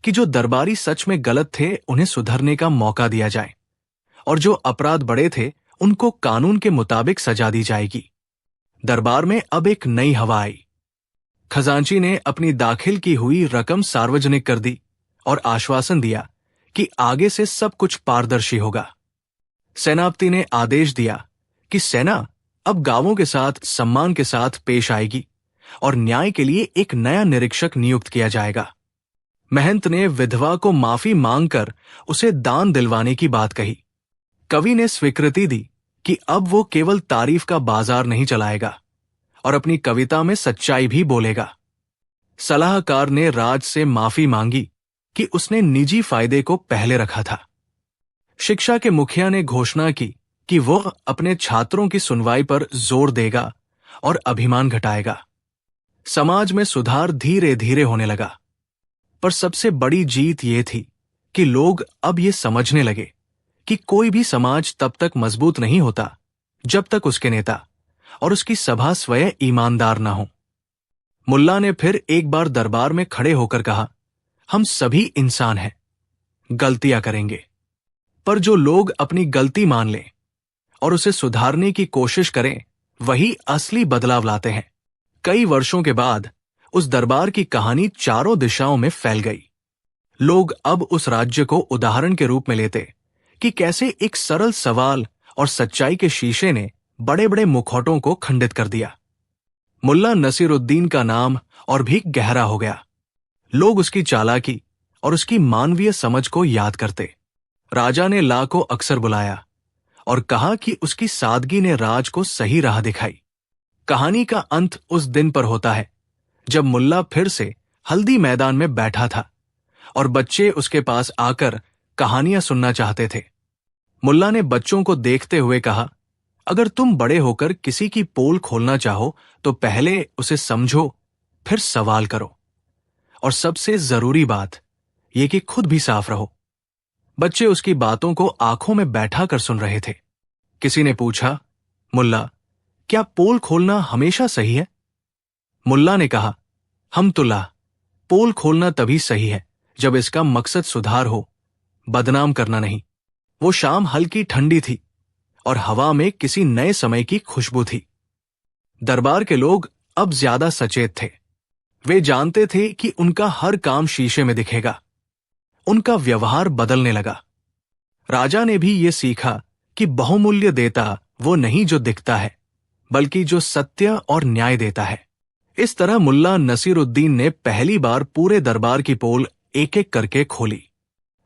कि जो दरबारी सच में गलत थे उन्हें सुधरने का मौका दिया जाए, और जो अपराध बड़े थे उनको कानून के मुताबिक सजा दी जाएगी। दरबार में अब एक नई हवा आई। खजांची ने अपनी दाखिल की हुई रकम सार्वजनिक कर दी और आश्वासन दिया कि आगे से सब कुछ पारदर्शी होगा। सेनापति ने आदेश दिया कि सेना अब गांवों के साथ सम्मान के साथ पेश आएगी और न्याय के लिए एक नया निरीक्षक नियुक्त किया जाएगा। महंत ने विधवा को माफी मांगकर उसे दान दिलवाने की बात कही। कवि ने स्वीकृति दी कि अब वो केवल तारीफ का बाजार नहीं चलाएगा और अपनी कविता में सच्चाई भी बोलेगा। सलाहकार ने राज से माफी मांगी कि उसने निजी फायदे को पहले रखा था। शिक्षा के मुखिया ने घोषणा की कि वह अपने छात्रों की सुनवाई पर जोर देगा और अभिमान घटाएगा। समाज में सुधार धीरे धीरे होने लगा, पर सबसे बड़ी जीत ये थी कि लोग अब ये समझने लगे कि कोई भी समाज तब तक मजबूत नहीं होता जब तक उसके नेता और उसकी सभा स्वयं ईमानदार न हो। मुल्ला ने फिर एक बार दरबार में खड़े होकर कहा, हम सभी इंसान हैं, गलतियां करेंगे, पर जो लोग अपनी गलती मान लें और उसे सुधारने की कोशिश करें वही असली बदलाव लाते हैं। कई वर्षों के बाद उस दरबार की कहानी चारों दिशाओं में फैल गई। लोग अब उस राज्य को उदाहरण के रूप में लेते कि कैसे एक सरल सवाल और सच्चाई के शीशे ने बड़े बड़े मुखौटों को खंडित कर दिया। मुल्ला नसीरुद्दीन का नाम और भी गहरा हो गया। लोग उसकी चालाकी और उसकी मानवीय समझ को याद करते। राजा ने ला को अक्सर बुलाया और कहा कि उसकी सादगी ने राज को सही राह दिखाई। कहानी का अंत उस दिन पर होता है जब मुल्ला फिर से हल्दी मैदान में बैठा था और बच्चे उसके पास आकर कहानियां सुनना चाहते थे। मुल्ला ने बच्चों को देखते हुए कहा, अगर तुम बड़े होकर किसी की पोल खोलना चाहो तो पहले उसे समझो, फिर सवाल करो, और सबसे जरूरी बात यह कि खुद भी साफ रहो। बच्चे उसकी बातों को आंखों में बैठा कर सुन रहे थे। किसी ने पूछा, मुल्ला, क्या पोल खोलना हमेशा सही है? मुल्ला ने कहा, हमतुल्लाह, पोल खोलना तभी सही है जब इसका मकसद सुधार हो, बदनाम करना नहीं। वो शाम हल्की ठंडी थी और हवा में किसी नए समय की खुशबू थी। दरबार के लोग अब ज्यादा सचेत थे। वे जानते थे कि उनका हर काम शीशे में दिखेगा। उनका व्यवहार बदलने लगा। राजा ने भी ये सीखा कि बहुमूल्य देता वो नहीं जो दिखता है, बल्कि जो सत्य और न्याय देता है। इस तरह मुल्ला नसीरुद्दीन ने पहली बार पूरे दरबार की पोल एक एक करके खोली।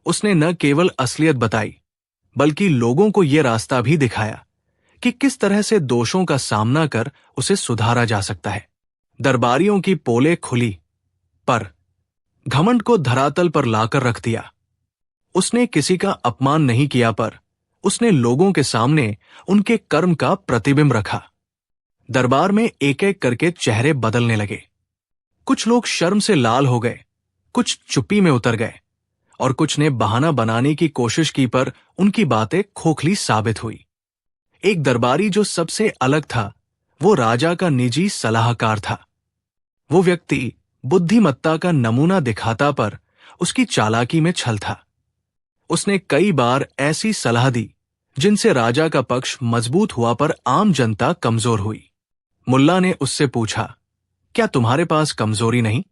उसने न केवल असलियत बताई, बल्कि लोगों को यह रास्ता भी दिखाया कि किस तरह से दोषों का सामना कर उसे सुधारा जा सकता है। दरबारियों की पोलें खुली, पर घमंड को धरातल पर लाकर रख दिया। उसने किसी का अपमान नहीं किया, पर उसने लोगों के सामने उनके कर्म का प्रतिबिंब रखा। दरबार में एक एक करके चेहरे बदलने लगे। कुछ लोग शर्म से लाल हो गए, कुछ चुप्पी में उतर गए और कुछ ने बहाना बनाने की कोशिश की, पर उनकी बातें खोखली साबित हुई। एक दरबारी जो सबसे अलग था, वो राजा का निजी सलाहकार था। वो व्यक्ति बुद्धिमत्ता का नमूना दिखाता, पर उसकी चालाकी में छल था। उसने कई बार ऐसी सलाह दी जिनसे राजा का पक्ष मजबूत हुआ, पर आम जनता कमजोर हुई। मुल्ला ने उससे पूछा, क्या तुम्हारे पास कमजोरी नहीं?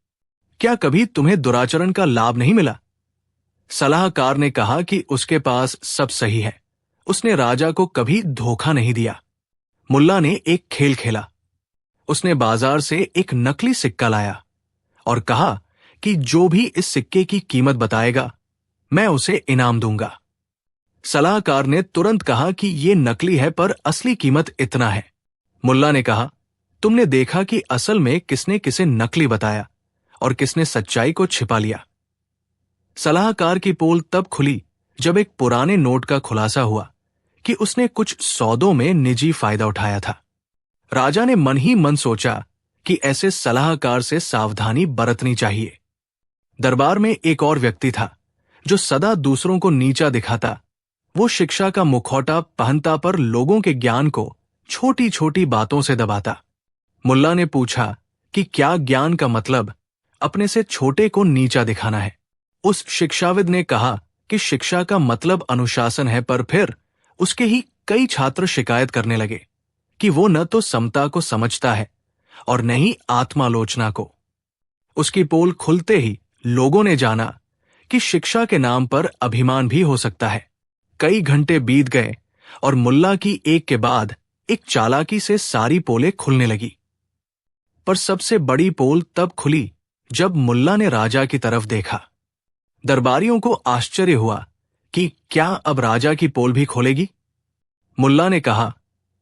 क्या कभी तुम्हें दुराचरण का लाभ नहीं मिला? सलाहकार ने कहा कि उसके पास सब सही है। उसने राजा को कभी धोखा नहीं दिया। मुल्ला ने एक खेल खेला। उसने बाजार से एक नकली सिक्का लाया और कहा कि जो भी इस सिक्के की कीमत बताएगा, मैं उसे इनाम दूंगा। सलाहकार ने तुरंत कहा कि यह नकली है, पर असली कीमत इतना है। मुल्ला ने कहा, तुमने देखा कि असल में किसने किसे नकली बताया और किसने सच्चाई को छिपा लिया। सलाहकार की पोल तब खुली जब एक पुराने नोट का खुलासा हुआ कि उसने कुछ सौदों में निजी फायदा उठाया था। राजा ने मन ही मन सोचा कि ऐसे सलाहकार से सावधानी बरतनी चाहिए। दरबार में एक और व्यक्ति था जो सदा दूसरों को नीचा दिखाता। वो शिक्षा का मुखौटा पहनता पर लोगों के ज्ञान को छोटी छोटी बातों से दबाता। मुल्ला ने पूछा कि क्या ज्ञान का मतलब अपने से छोटे को नीचा दिखाना है। उस शिक्षाविद ने कहा कि शिक्षा का मतलब अनुशासन है, पर फिर उसके ही कई छात्र शिकायत करने लगे कि वो न तो समता को समझता है और न ही आत्मालोचना को। उसकी पोल खुलते ही लोगों ने जाना कि शिक्षा के नाम पर अभिमान भी हो सकता है। कई घंटे बीत गए और मुल्ला की एक के बाद एक चालाकी से सारी पोलें खुलने लगी। पर सबसे बड़ी पोल तब खुली जब मुल्ला ने राजा की तरफ देखा। दरबारियों को आश्चर्य हुआ कि क्या अब राजा की पोल भी खोलेगी। मुल्ला ने कहा,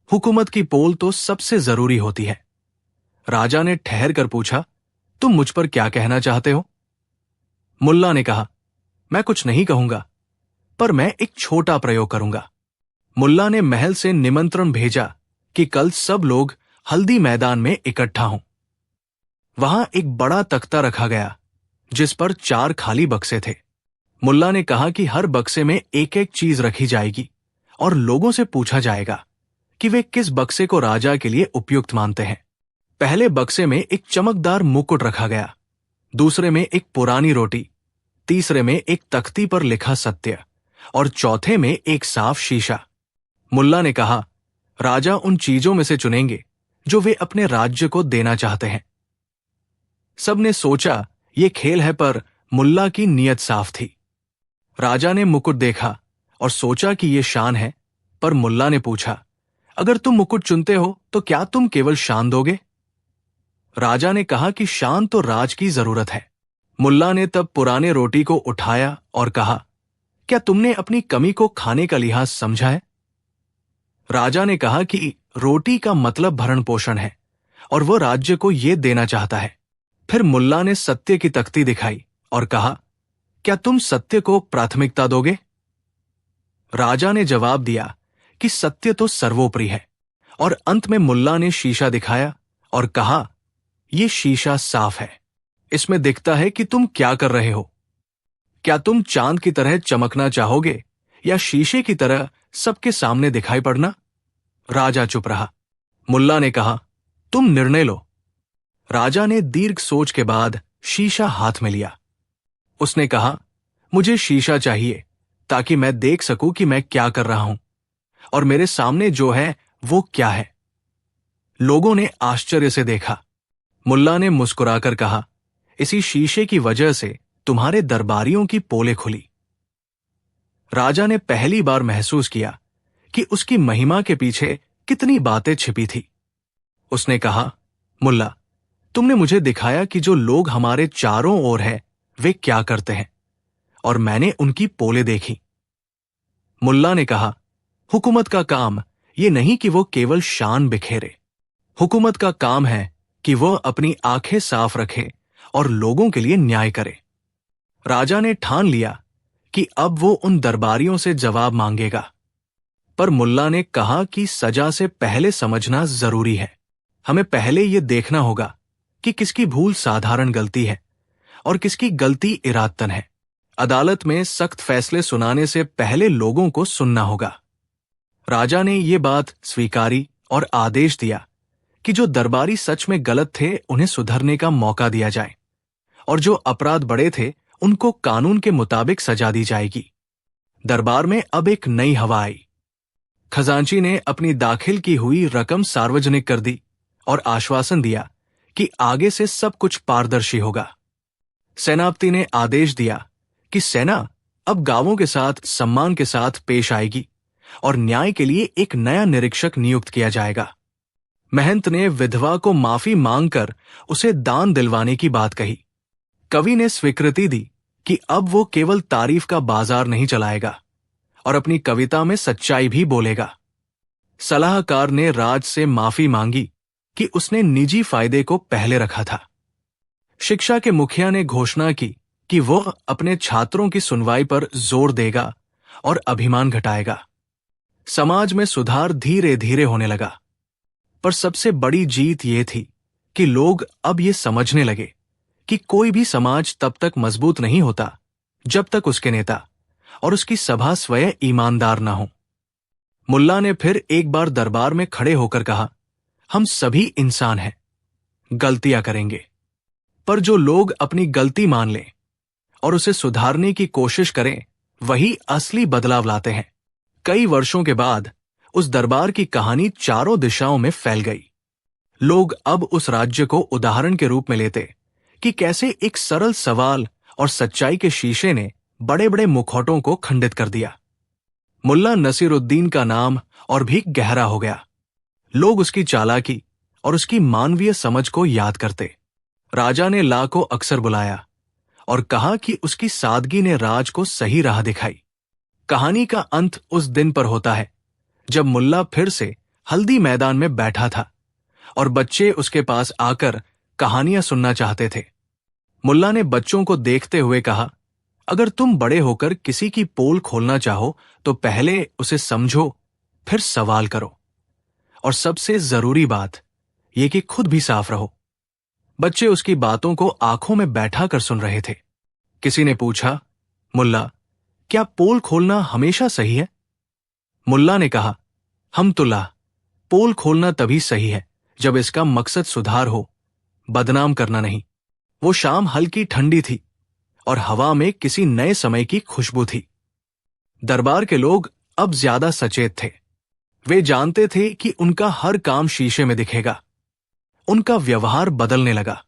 हुकूमत की पोल तो सबसे जरूरी होती है। राजा ने ठहर कर पूछा, तुम मुझ पर क्या कहना चाहते हो? मुल्ला ने कहा, मैं कुछ नहीं कहूंगा, पर मैं एक छोटा प्रयोग करूंगा। मुल्ला ने महल से निमंत्रण भेजा कि कल सब लोग हल्दी मैदान में इकट्ठा हों। वहां एक बड़ा तख्ता रखा गया जिस पर 4 खाली बक्से थे। मुल्ला ने कहा कि हर बक्से में एक एक चीज रखी जाएगी और लोगों से पूछा जाएगा कि वे किस बक्से को राजा के लिए उपयुक्त मानते हैं। पहले बक्से में एक चमकदार मुकुट रखा गया, दूसरे में एक पुरानी रोटी, तीसरे में एक तख्ती पर लिखा सत्य और चौथे में एक साफ शीशा। मुल्ला ने कहा, राजा उन चीजों में से चुनेंगे जो वे अपने राज्य को देना चाहते हैं। सबने सोचा ये खेल है, पर मुल्ला की नीयत साफ थी। राजा ने मुकुट देखा और सोचा कि ये शान है, पर मुल्ला ने पूछा, अगर तुम मुकुट चुनते हो तो क्या तुम केवल शान दोगे? राजा ने कहा कि शान तो राज की जरूरत है। मुल्ला ने तब पुराने रोटी को उठाया और कहा, क्या तुमने अपनी कमी को खाने का लिहाज समझा है? राजा ने कहा कि रोटी का मतलब भरण पोषण है और वो राज्य को ये देना चाहता है। फिर मुल्ला ने सत्य की तख्ती दिखाई और कहा, क्या तुम सत्य को प्राथमिकता दोगे? राजा ने जवाब दिया कि सत्य तो सर्वोपरि है। और अंत में मुल्ला ने शीशा दिखाया और कहा, यह शीशा साफ है, इसमें दिखता है कि तुम क्या कर रहे हो। क्या तुम चांद की तरह चमकना चाहोगे या शीशे की तरह सबके सामने दिखाई पड़ना? राजा चुप रहा। मुल्ला ने कहा, तुम निर्णय लो। राजा ने दीर्घ सोच के बाद शीशा हाथ में लिया। उसने कहा, मुझे शीशा चाहिए ताकि मैं देख सकूं कि मैं क्या कर रहा हूं और मेरे सामने जो है वो क्या है। लोगों ने आश्चर्य से देखा। मुल्ला ने मुस्कुराकर कहा, इसी शीशे की वजह से तुम्हारे दरबारियों की पोलें खुली। राजा ने पहली बार महसूस किया कि उसकी महिमा के पीछे कितनी बातें छिपी थी। उसने कहा, मुल्ला, तुमने मुझे दिखाया कि जो लोग हमारे चारों ओर हैं वे क्या करते हैं, और मैंने उनकी पोलें देखी। मुल्ला ने कहा, हुकूमत का काम ये नहीं कि वो केवल शान बिखेरे। हुकूमत का काम है कि वो अपनी आंखें साफ रखे और लोगों के लिए न्याय करे। राजा ने ठान लिया कि अब वो उन दरबारियों से जवाब मांगेगा, पर मुल्ला ने कहा कि सजा से पहले समझना जरूरी है। हमें पहले ये देखना होगा कि किसकी भूल साधारण गलती है और किसकी गलती इरादतन है। अदालत में सख्त फैसले सुनाने से पहले लोगों को सुनना होगा। राजा ने ये बात स्वीकारी और आदेश दिया कि जो दरबारी सच में गलत थे उन्हें सुधरने का मौका दिया जाए और जो अपराध बड़े थे उनको कानून के मुताबिक सजा दी जाएगी। दरबार में अब एक नई हवा आई। खजांची ने अपनी दाखिल की हुई रकम सार्वजनिक कर दी और आश्वासन दिया कि आगे से सब कुछ पारदर्शी होगा। सेनापति ने आदेश दिया कि सेना अब गांवों के साथ सम्मान के साथ पेश आएगी और न्याय के लिए एक नया निरीक्षक नियुक्त किया जाएगा। महंत ने विधवा को माफी मांगकर उसे दान दिलवाने की बात कही। कवि ने स्वीकृति दी कि अब वो केवल तारीफ का बाजार नहीं चलाएगा और अपनी कविता में सच्चाई भी बोलेगा। सलाहकार ने राज से माफी मांगी कि उसने निजी फायदे को पहले रखा था। शिक्षा के मुखिया ने घोषणा की कि वो अपने छात्रों की सुनवाई पर जोर देगा और अभिमान घटाएगा। समाज में सुधार धीरे धीरे होने लगा। पर सबसे बड़ी जीत ये थी कि लोग अब ये समझने लगे कि कोई भी समाज तब तक मजबूत नहीं होता जब तक उसके नेता और उसकी सभा स्वयं ईमानदार ना हो। मुल्ला ने फिर एक बार दरबार में खड़े होकर कहा, हम सभी इंसान हैं, गलतियां करेंगे, पर जो लोग अपनी गलती मान लें और उसे सुधारने की कोशिश करें वही असली बदलाव लाते हैं। कई वर्षों के बाद उस दरबार की कहानी चारों दिशाओं में फैल गई। लोग अब उस राज्य को उदाहरण के रूप में लेते कि कैसे एक सरल सवाल और सच्चाई के शीशे ने बड़े बड़े मुखौटों को खंडित कर दिया। मुल्ला नसीरुद्दीन का नाम और भी गहरा हो गया। लोग उसकी चालाकी और उसकी मानवीय समझ को याद करते। राजा ने ला को अक्सर बुलाया और कहा कि उसकी सादगी ने राज को सही राह दिखाई। कहानी का अंत उस दिन पर होता है जब मुल्ला फिर से हल्दी मैदान में बैठा था और बच्चे उसके पास आकर कहानियां सुनना चाहते थे। मुल्ला ने बच्चों को देखते हुए कहा, अगर तुम बड़े होकर किसी की पोल खोलना चाहो तो पहले उसे समझो, फिर सवाल करो, और सबसे जरूरी बात यह कि खुद भी साफ रहो। बच्चे उसकी बातों को आंखों में बैठा कर सुन रहे थे। किसी ने पूछा, मुल्ला, क्या पोल खोलना हमेशा सही है? मुल्ला ने कहा, हमतुल्लाह, पोल खोलना तभी सही है जब इसका मकसद सुधार हो, बदनाम करना नहीं। वो शाम हल्की ठंडी थी और हवा में किसी नए समय की खुशबू थी। दरबार के लोग अब ज्यादा सचेत थे। वे जानते थे कि उनका हर काम शीशे में दिखेगा। उनका व्यवहार बदलने लगा।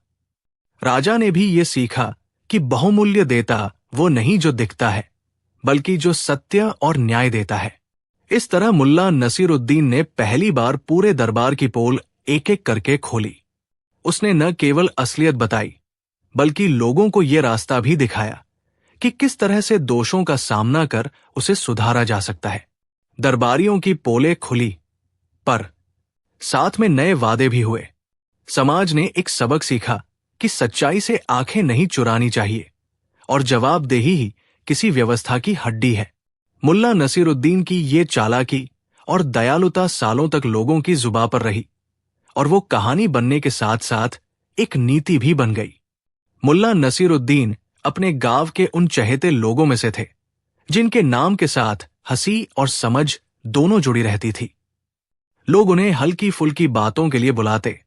राजा ने भी ये सीखा कि बहुमूल्य देता वो नहीं जो दिखता है, बल्कि जो सत्य और न्याय देता है। इस तरह मुल्ला नसीरुद्दीन ने पहली बार पूरे दरबार की पोल एक एक करके खोली। उसने न केवल असलियत बताई, बल्कि लोगों को यह रास्ता भी दिखाया कि किस तरह से दोषों का सामना कर उसे सुधारा जा सकता है। दरबारियों की पोलें खुली, पर साथ में नए वादे भी हुए। समाज ने एक सबक सीखा कि सच्चाई से आंखें नहीं चुरानी चाहिए और जवाबदेही ही किसी व्यवस्था की हड्डी है। मुल्ला नसीरुद्दीन की ये चालाकी और दयालुता सालों तक लोगों की जुबां पर रही और वो कहानी बनने के साथ साथ एक नीति भी बन गई। मुल्ला नसीरुद्दीन अपने गांव के उन चहेते लोगों में से थे जिनके नाम के साथ हंसी और समझ दोनों जुड़ी रहती थी। लोग उन्हें हल्की फुल्की बातों के लिए बुलाते,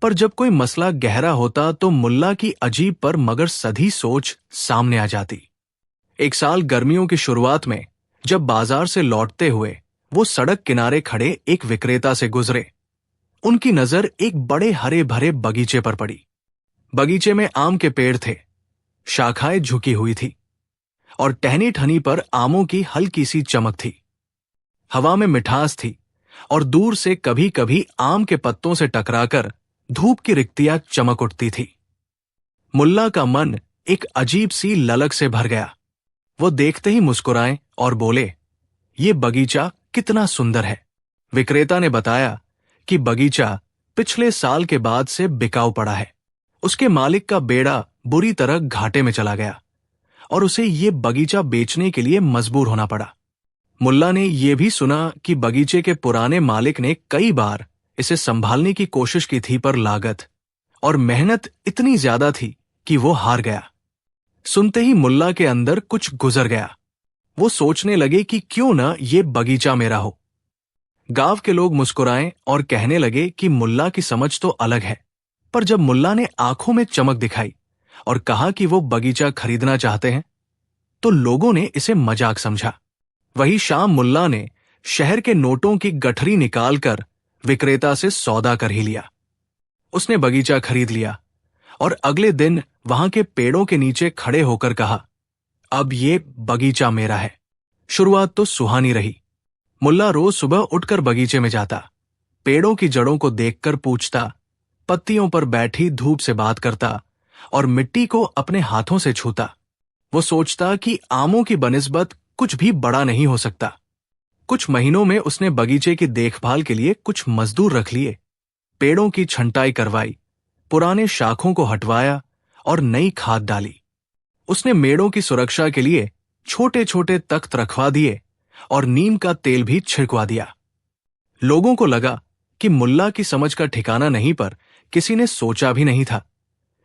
पर जब कोई मसला गहरा होता तो मुल्ला की अजीब पर मगर सधी सोच सामने आ जाती। एक साल गर्मियों की शुरुआत में जब बाजार से लौटते हुए वो सड़क किनारे खड़े एक विक्रेता से गुजरे, उनकी नजर एक बड़े हरे भरे बगीचे पर पड़ी। बगीचे में आम के पेड़ थे, शाखाएं झुकी हुई थी और टहनी ठनी पर आमों की हल्की सी चमक थी। हवा में मिठास थी और दूर से कभी कभी आम के पत्तों से टकराकर धूप की रिक्तियां चमक उठती थी। मुल्ला का मन एक अजीब सी ललक से भर गया। वो देखते ही मुस्कुराए और बोले, ये बगीचा कितना सुंदर है। विक्रेता ने बताया कि बगीचा पिछले साल के बाद से बिकाऊ पड़ा है। उसके मालिक का बेड़ा बुरी तरह घाटे में चला गया और उसे ये बगीचा बेचने के लिए मजबूर होना पड़ा। मुल्ला ने यह भी सुना कि बगीचे के पुराने मालिक ने कई बार इसे संभालने की कोशिश की थी, पर लागत और मेहनत इतनी ज्यादा थी कि वो हार गया। सुनते ही मुल्ला के अंदर कुछ गुजर गया। वो सोचने लगे कि क्यों न ये बगीचा मेरा हो। गांव के लोग मुस्कुराए और कहने लगे कि मुल्ला की समझ तो अलग है, पर जब मुल्ला ने आंखों में चमक दिखाई और कहा कि वो बगीचा खरीदना चाहते हैं, तो लोगों ने इसे मजाक समझा। वही शाम मुल्ला ने शहर के नोटों की गठरी निकालकर विक्रेता से सौदा कर ही लिया। उसने बगीचा खरीद लिया और अगले दिन वहां के पेड़ों के नीचे खड़े होकर कहा, अब ये बगीचा मेरा है। शुरुआत तो सुहानी रही। मुल्ला रोज सुबह उठकर बगीचे में जाता, पेड़ों की जड़ों को देखकर पूछता, पत्तियों पर बैठी धूप से बात करता और मिट्टी को अपने हाथों से छूता। वो सोचता कि आमों की बनिस्बत कुछ भी बड़ा नहीं हो सकता। कुछ महीनों में उसने बगीचे की देखभाल के लिए कुछ मजदूर रख लिए, पेड़ों की छंटाई करवाई, पुराने शाखों को हटवाया और नई खाद डाली। उसने मेड़ों की सुरक्षा के लिए छोटे छोटे तख्त रखवा दिए और नीम का तेल भी छिड़कवा दिया। लोगों को लगा कि मुल्ला की समझ का ठिकाना नहीं, पर किसी ने सोचा भी नहीं था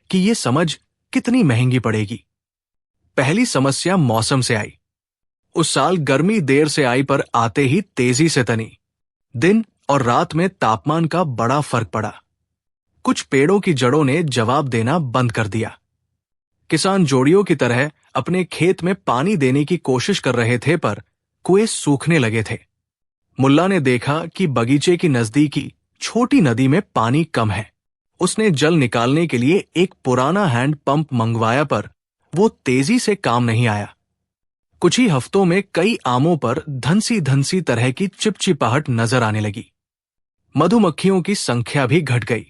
कि ये समझ कितनी महंगी पड़ेगी। पहली समस्या मौसम से आई। उस साल गर्मी देर से आई, पर आते ही तेजी से तनी। दिन और रात में तापमान का बड़ा फर्क पड़ा। कुछ पेड़ों की जड़ों ने जवाब देना बंद कर दिया। किसान जोड़ियों की तरह अपने खेत में पानी देने की कोशिश कर रहे थे, पर कुएं सूखने लगे थे। मुल्ला ने देखा कि बगीचे की नजदीकी छोटी नदी में पानी कम है। उसने जल निकालने के लिए एक पुराना हैंड पंप मंगवाया, पर वो तेजी से काम नहीं आया। कुछ ही हफ्तों में कई आमों पर धनसी धनसी तरह की चिपचिपाहट नजर आने लगी। मधुमक्खियों की संख्या भी घट गई।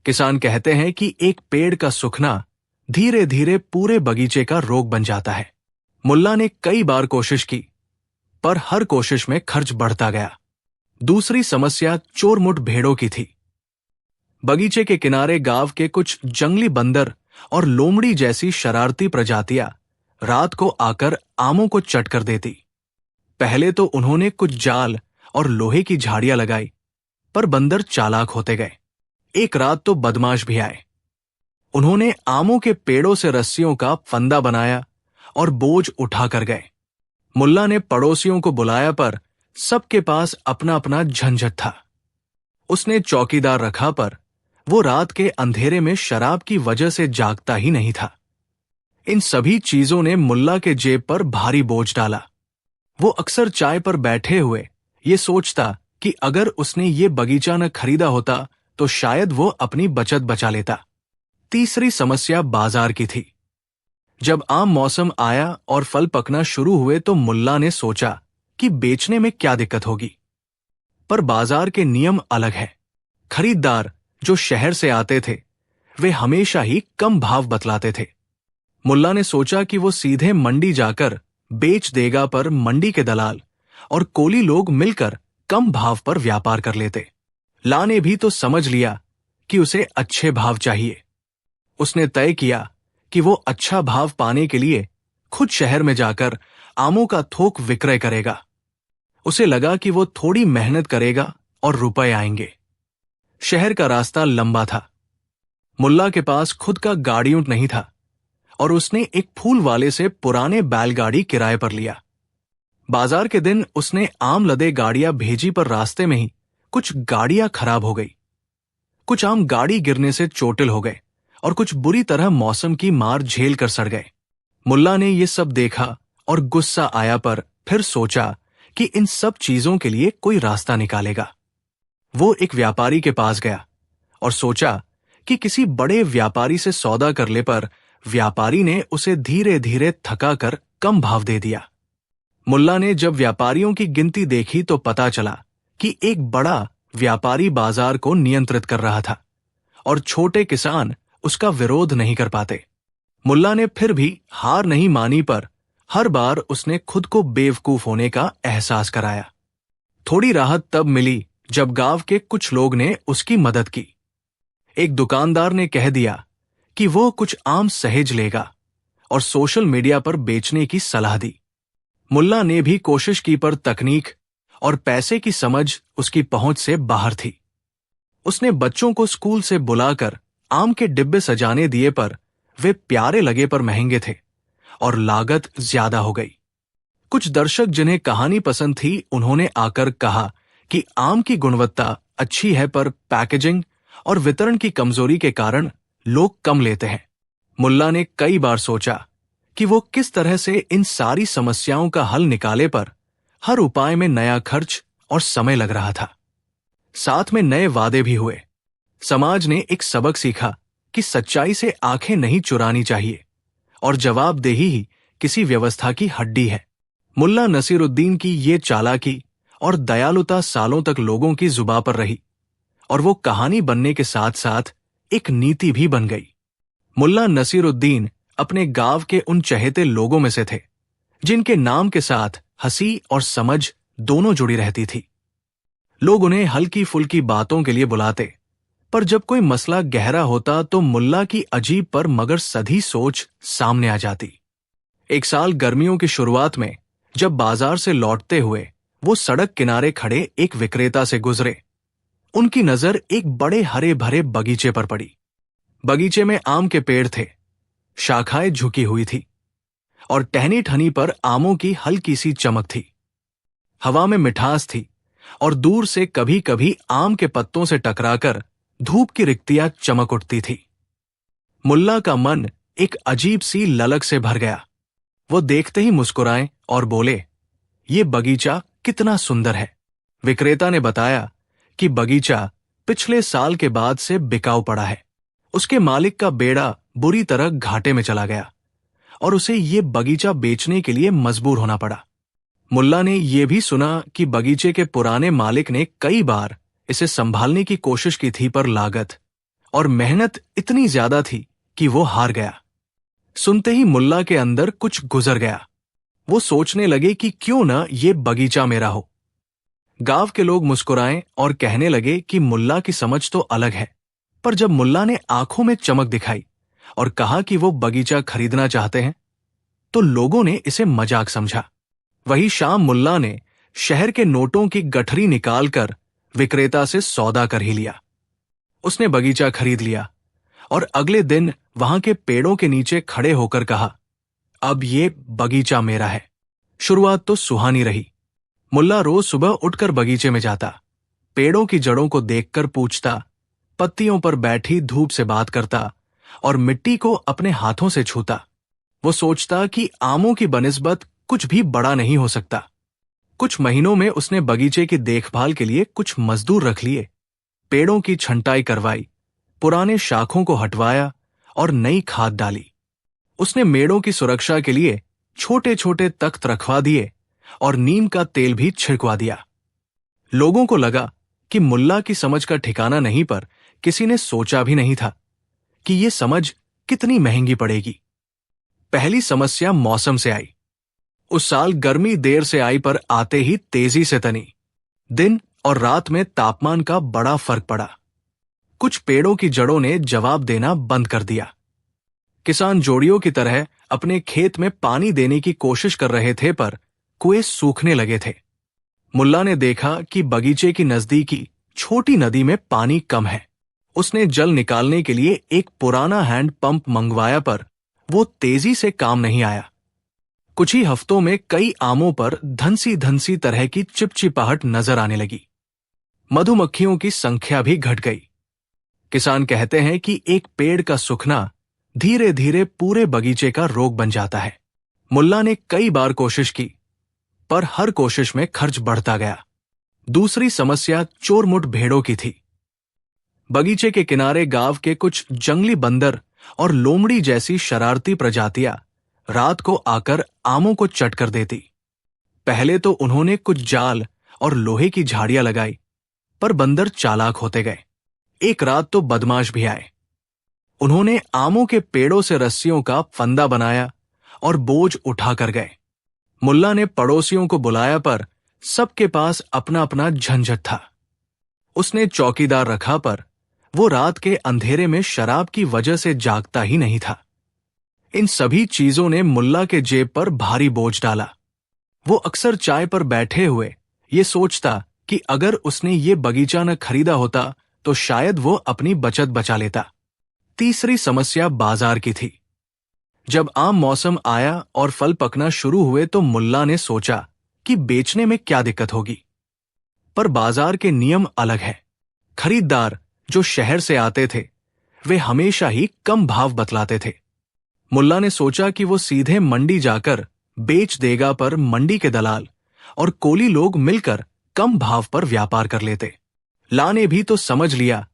किसान कहते हैं कि एक पेड़ का सूखना धीरे धीरे पूरे बगीचे का रोग बन जाता है। मुल्ला ने कई बार कोशिश की, पर हर कोशिश में खर्च बढ़ता गया। दूसरी समस्या चोरमुट भेड़ों की थी। बगीचे के किनारे गांव के कुछ जंगली बंदर और लोमड़ी जैसी शरारती प्रजातियां रात को आकर आमों को चट कर देती। पहले तो उन्होंने कुछ जाल और लोहे की झाड़ियां लगाई, पर बंदर चालाक होते गए। एक रात तो बदमाश भी आए। उन्होंने आमों के पेड़ों से रस्सियों का फंदा बनाया और बोझ उठा कर गए। मुल्ला ने पड़ोसियों को बुलाया, पर सबके पास अपना अपना झंझट था। उसने चौकीदार रखा, पर वो रात के अंधेरे में शराब की वजह से जागता ही नहीं था। इन सभी चीजों ने मुल्ला के जेब पर भारी बोझ डाला। वो अक्सर चाय पर बैठे हुए ये सोचता कि अगर उसने ये बगीचा न खरीदा होता तो शायद वो अपनी बचत बचा लेता। तीसरी समस्या बाजार की थी। जब आम मौसम आया और फल पकना शुरू हुए तो मुल्ला ने सोचा कि बेचने में क्या दिक्कत होगी। पर बाजार के नियम अलग हैं। खरीदार जो शहर से आते थे वे हमेशा ही कम भाव बतलाते थे। मुल्ला ने सोचा कि वो सीधे मंडी जाकर बेच देगा, पर मंडी के दलाल और कोली लोग मिलकर कम भाव पर व्यापार कर लेते। ला ने भी तो समझ लिया कि उसे अच्छे भाव चाहिए। उसने तय किया कि वो अच्छा भाव पाने के लिए खुद शहर में जाकर आमों का थोक विक्रय करेगा। उसे लगा कि वो थोड़ी मेहनत करेगा और रुपए आएंगे। शहर का रास्ता लंबा था। मुल्ला के पास खुद का गाड़ी ऊंट नहीं था और उसने एक फूल वाले से पुराने बैलगाड़ी किराए पर लिया। बाजार के दिन उसने आम लदे गाड़ियां भेजी, पर रास्ते में ही कुछ गाड़ियां खराब हो गई। कुछ आम गाड़ी गिरने से चोटिल हो गए और कुछ बुरी तरह मौसम की मार झेल कर सड़ गए। मुल्ला ने ये सब देखा और गुस्सा आया, पर फिर सोचा कि इन सब चीजों के लिए कोई रास्ता निकालेगा। वो एक व्यापारी के पास गया और सोचा कि किसी बड़े व्यापारी से सौदा कर ले, पर व्यापारी ने उसे धीरे धीरे थका कर कम भाव दे दिया। मुल्ला ने जब व्यापारियों की गिनती देखी तो पता चला कि एक बड़ा व्यापारी बाजार को नियंत्रित कर रहा था और छोटे किसान उसका विरोध नहीं कर पाते। मुल्ला ने फिर भी हार नहीं मानी, पर हर बार उसने खुद को बेवकूफ होने का एहसास कराया। थोड़ी राहत तब मिली जब गांव के कुछ लोग ने उसकी मदद की। एक दुकानदार ने कह दिया कि वो कुछ आम सहेज लेगा और सोशल मीडिया पर बेचने की सलाह दी। मुल्ला ने भी कोशिश की, पर तकनीक और पैसे की समझ उसकी पहुंच से बाहर थी। उसने बच्चों को स्कूल से बुलाकर आम के डिब्बे सजाने दिए, पर वे प्यारे लगे पर महंगे थे और लागत ज्यादा हो गई। कुछ दर्शक जिन्हें कहानी पसंद थी उन्होंने आकर कहा कि आम की गुणवत्ता अच्छी है, पर पैकेजिंग और वितरण की कमजोरी के कारण लोग कम लेते हैं। मुल्ला ने कई बार सोचा कि वो किस तरह से इन सारी समस्याओं का हल निकाले, पर हर उपाय में नया खर्च और समय लग रहा था। साथ में नए वादे भी हुए। समाज ने एक सबक सीखा कि सच्चाई से आंखें नहीं चुरानी चाहिए और जवाबदेही ही किसी व्यवस्था की हड्डी है। मुल्ला नसीरुद्दीन की ये चालाकी और दयालुता सालों तक लोगों की जुबां पर रही और वो कहानी बनने के साथ साथ एक नीति भी बन गई। मुल्ला नसीरुद्दीन अपने गांव के उन चहेते लोगों में से थे जिनके नाम के साथ हंसी और समझ दोनों जुड़ी रहती थी। लोग उन्हें हल्की फुल्की बातों के लिए बुलाते, पर जब कोई मसला गहरा होता तो मुल्ला की अजीब पर मगर सधी सोच सामने आ जाती। एक साल गर्मियों की शुरुआत में जब बाजार से लौटते हुए वो सड़क किनारे खड़े एक विक्रेता से गुजरे। उनकी नजर एक बड़े हरे भरे बगीचे पर पड़ी। बगीचे में आम के पेड़ थे, शाखाएं झुकी हुई थी और टहनी ठनी पर आमों की हल्की सी चमक थी। हवा में मिठास थी और दूर से कभी कभी आम के पत्तों से टकराकर धूप की रिक्तियां चमक उठती थी। मुल्ला का मन एक अजीब सी ललक से भर गया। वो देखते ही मुस्कुराए और बोले, ये बगीचा कितना सुंदर है। विक्रेता ने बताया कि बगीचा पिछले साल के बाद से बिकाऊ पड़ा है। उसके मालिक का बेड़ा बुरी तरह घाटे में चला गया और उसे ये बगीचा बेचने के लिए मजबूर होना पड़ा। मुल्ला ने यह भी सुना कि बगीचे के पुराने मालिक ने कई बार इसे संभालने की कोशिश की थी, पर लागत और मेहनत इतनी ज्यादा थी कि वो हार गया। सुनते ही मुल्ला के अंदर कुछ गुजर गया। वो सोचने लगे कि क्यों न ये बगीचा मेरा हो। गांव के लोग मुस्कुराए और कहने लगे कि मुल्ला की समझ तो अलग है। पर जब मुल्ला ने आंखों में चमक दिखाई और कहा कि वो बगीचा खरीदना चाहते हैं, तो लोगों ने इसे मजाक समझा। वही शाम मुल्ला ने शहर के नोटों की गठरी निकालकर विक्रेता से सौदा कर ही लिया। उसने बगीचा खरीद लिया और अगले दिन वहां के पेड़ों के नीचे खड़े होकर कहा, अब ये बगीचा मेरा है। शुरुआत तो सुहानी रही। मुल्ला रोज सुबह उठकर बगीचे में जाता, पेड़ों की जड़ों को देखकर पूछता, पत्तियों पर बैठी धूप से बात करता और मिट्टी को अपने हाथों से छूता। वो सोचता कि आमों की बनिस्बत कुछ भी बड़ा नहीं हो सकता। कुछ महीनों में उसने बगीचे की देखभाल के लिए कुछ मजदूर रख लिए, पेड़ों की छंटाई करवाई, पुराने शाखों को हटवाया और नई खाद डाली। उसने मेड़ों की सुरक्षा के लिए छोटे छोटे तख्त रखवा दिए और नीम का तेल भी छिड़कवा दिया। लोगों को लगा कि मुल्ला की समझ का ठिकाना नहीं, पर किसी ने सोचा भी नहीं था कि ये समझ कितनी महंगी पड़ेगी। पहली समस्या मौसम से आई। उस साल गर्मी देर से आई, पर आते ही तेजी से तनी। दिन और रात में तापमान का बड़ा फर्क पड़ा। कुछ पेड़ों की जड़ों ने जवाब देना बंद कर दिया। किसान जोड़ियों की तरह अपने खेत में पानी देने की कोशिश कर रहे थे, पर कुएं सूखने लगे थे। मुल्ला ने देखा कि बगीचे की नजदीकी छोटी नदी में पानी कम है। उसने जल निकालने के लिए एक पुराना हैंड पंप मंगवाया, पर वो तेजी से काम नहीं आया। कुछ ही हफ्तों में कई आमों पर धनसी धनसी तरह की चिपचिपाहट नजर आने लगी। मधुमक्खियों की संख्या भी घट गई। किसान कहते हैं कि एक पेड़ का सूखना धीरे धीरे पूरे बगीचे का रोग बन जाता है। मुल्ला ने कई बार कोशिश की, पर हर कोशिश में खर्च बढ़ता गया। दूसरी समस्या चोरमुट भेड़ों की थी। बगीचे के किनारे गांव के कुछ जंगली बंदर और लोमड़ी जैसी शरारती प्रजातियां रात को आकर आमों को चट कर देती। पहले तो उन्होंने कुछ जाल और लोहे की झाड़ियां लगाई, पर बंदर चालाक होते गए। एक रात तो बदमाश भी आए। उन्होंने आमों के पेड़ों से रस्सियों का फंदा बनाया और बोझ उठा कर गए। मुल्ला ने पड़ोसियों को बुलाया, पर सबके पास अपना अपना झंझट था। उसने चौकीदार रखा, पर वो रात के अंधेरे में शराब की वजह से जागता ही नहीं था। इन सभी चीजों ने मुल्ला के जेब पर भारी बोझ डाला। वो अक्सर चाय पर बैठे हुए ये सोचता कि अगर उसने ये बगीचा न खरीदा होता तो शायद वो अपनी बचत बचा लेता। तीसरी समस्या बाजार की थी। जब आम मौसम आया और फल पकना शुरू हुए तो मुल्ला ने सोचा कि बेचने में क्या दिक्कत होगी, पर बाजार के नियम अलग हैं। खरीदार जो शहर से आते थे वे हमेशा ही कम भाव बतलाते थे। मुल्ला ने सोचा कि वो सीधे मंडी जाकर बेच देगा, पर मंडी के दलाल और कोली लोग मिलकर कम भाव पर व्यापार कर लेते। लाने भी तो समझ लिया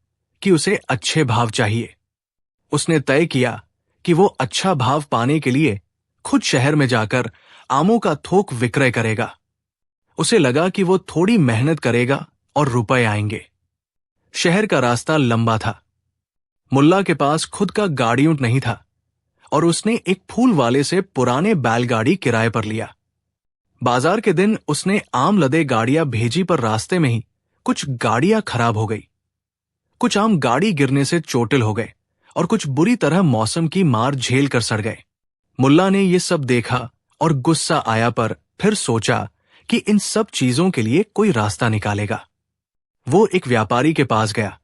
कि उसे अच्छे भाव चाहिए। उसने तय किया कि वो अच्छा भाव पाने के लिए खुद शहर में जाकर आमों का थोक विक्रय करेगा। उसे लगा कि वो थोड़ी मेहनत करेगा और रुपए आएंगे। शहर का रास्ता लंबा था। मुल्ला के पास खुद का गाड़ी ऊंट नहीं था और उसने एक फूल वाले से पुराने बैलगाड़ी किराए पर लिया। बाजार के दिन उसने आम लदे गाड़ियां भेजी, पर रास्ते में ही कुछ गाड़ियां खराब हो गई। कुछ आम गाड़ी गिरने से चोटिल हो गए और कुछ बुरी तरह मौसम की मार झेल कर सड़ गए। मुल्ला ने ये सब देखा और गुस्सा आया, पर फिर सोचा कि इन सब चीजों के लिए कोई रास्ता निकालेगा। वो एक व्यापारी के पास गया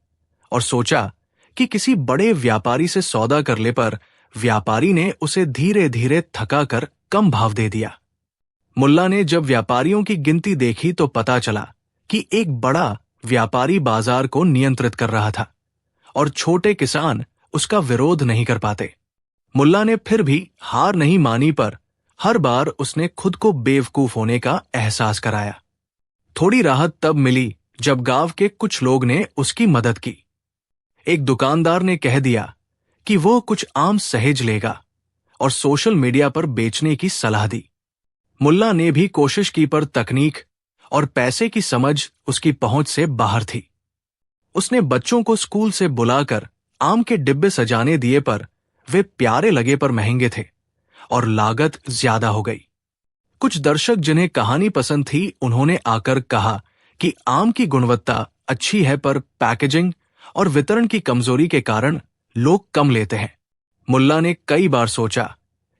और सोचा कि किसी बड़े व्यापारी से सौदा कर ले, पर व्यापारी ने उसे धीरे धीरे थका कर कम भाव दे दिया। मुल्ला ने जब व्यापारियों की गिनती देखी तो पता चला कि एक बड़ा व्यापारी बाजार को नियंत्रित कर रहा था और छोटे किसान उसका विरोध नहीं कर पाते। मुल्ला ने फिर भी हार नहीं मानी, पर हर बार उसने खुद को बेवकूफ होने का एहसास कराया। थोड़ी राहत तब मिली जब गांव के कुछ लोग ने उसकी मदद की। एक दुकानदार ने कह दिया कि वो कुछ आम सहेज लेगा और सोशल मीडिया पर बेचने की सलाह दी। मुल्ला ने भी कोशिश की, पर तकनीक और पैसे की समझ उसकी पहुंच से बाहर थी। उसने बच्चों को स्कूल से बुलाकर आम के डिब्बे सजाने दिए, पर वे प्यारे लगे पर महंगे थे और लागत ज्यादा हो गई। कुछ दर्शक जिन्हें कहानी पसंद थी, उन्होंने आकर कहा कि आम की गुणवत्ता अच्छी है, पर पैकेजिंग और वितरण की कमजोरी के कारण लोग कम लेते हैं। मुल्ला ने कई बार सोचा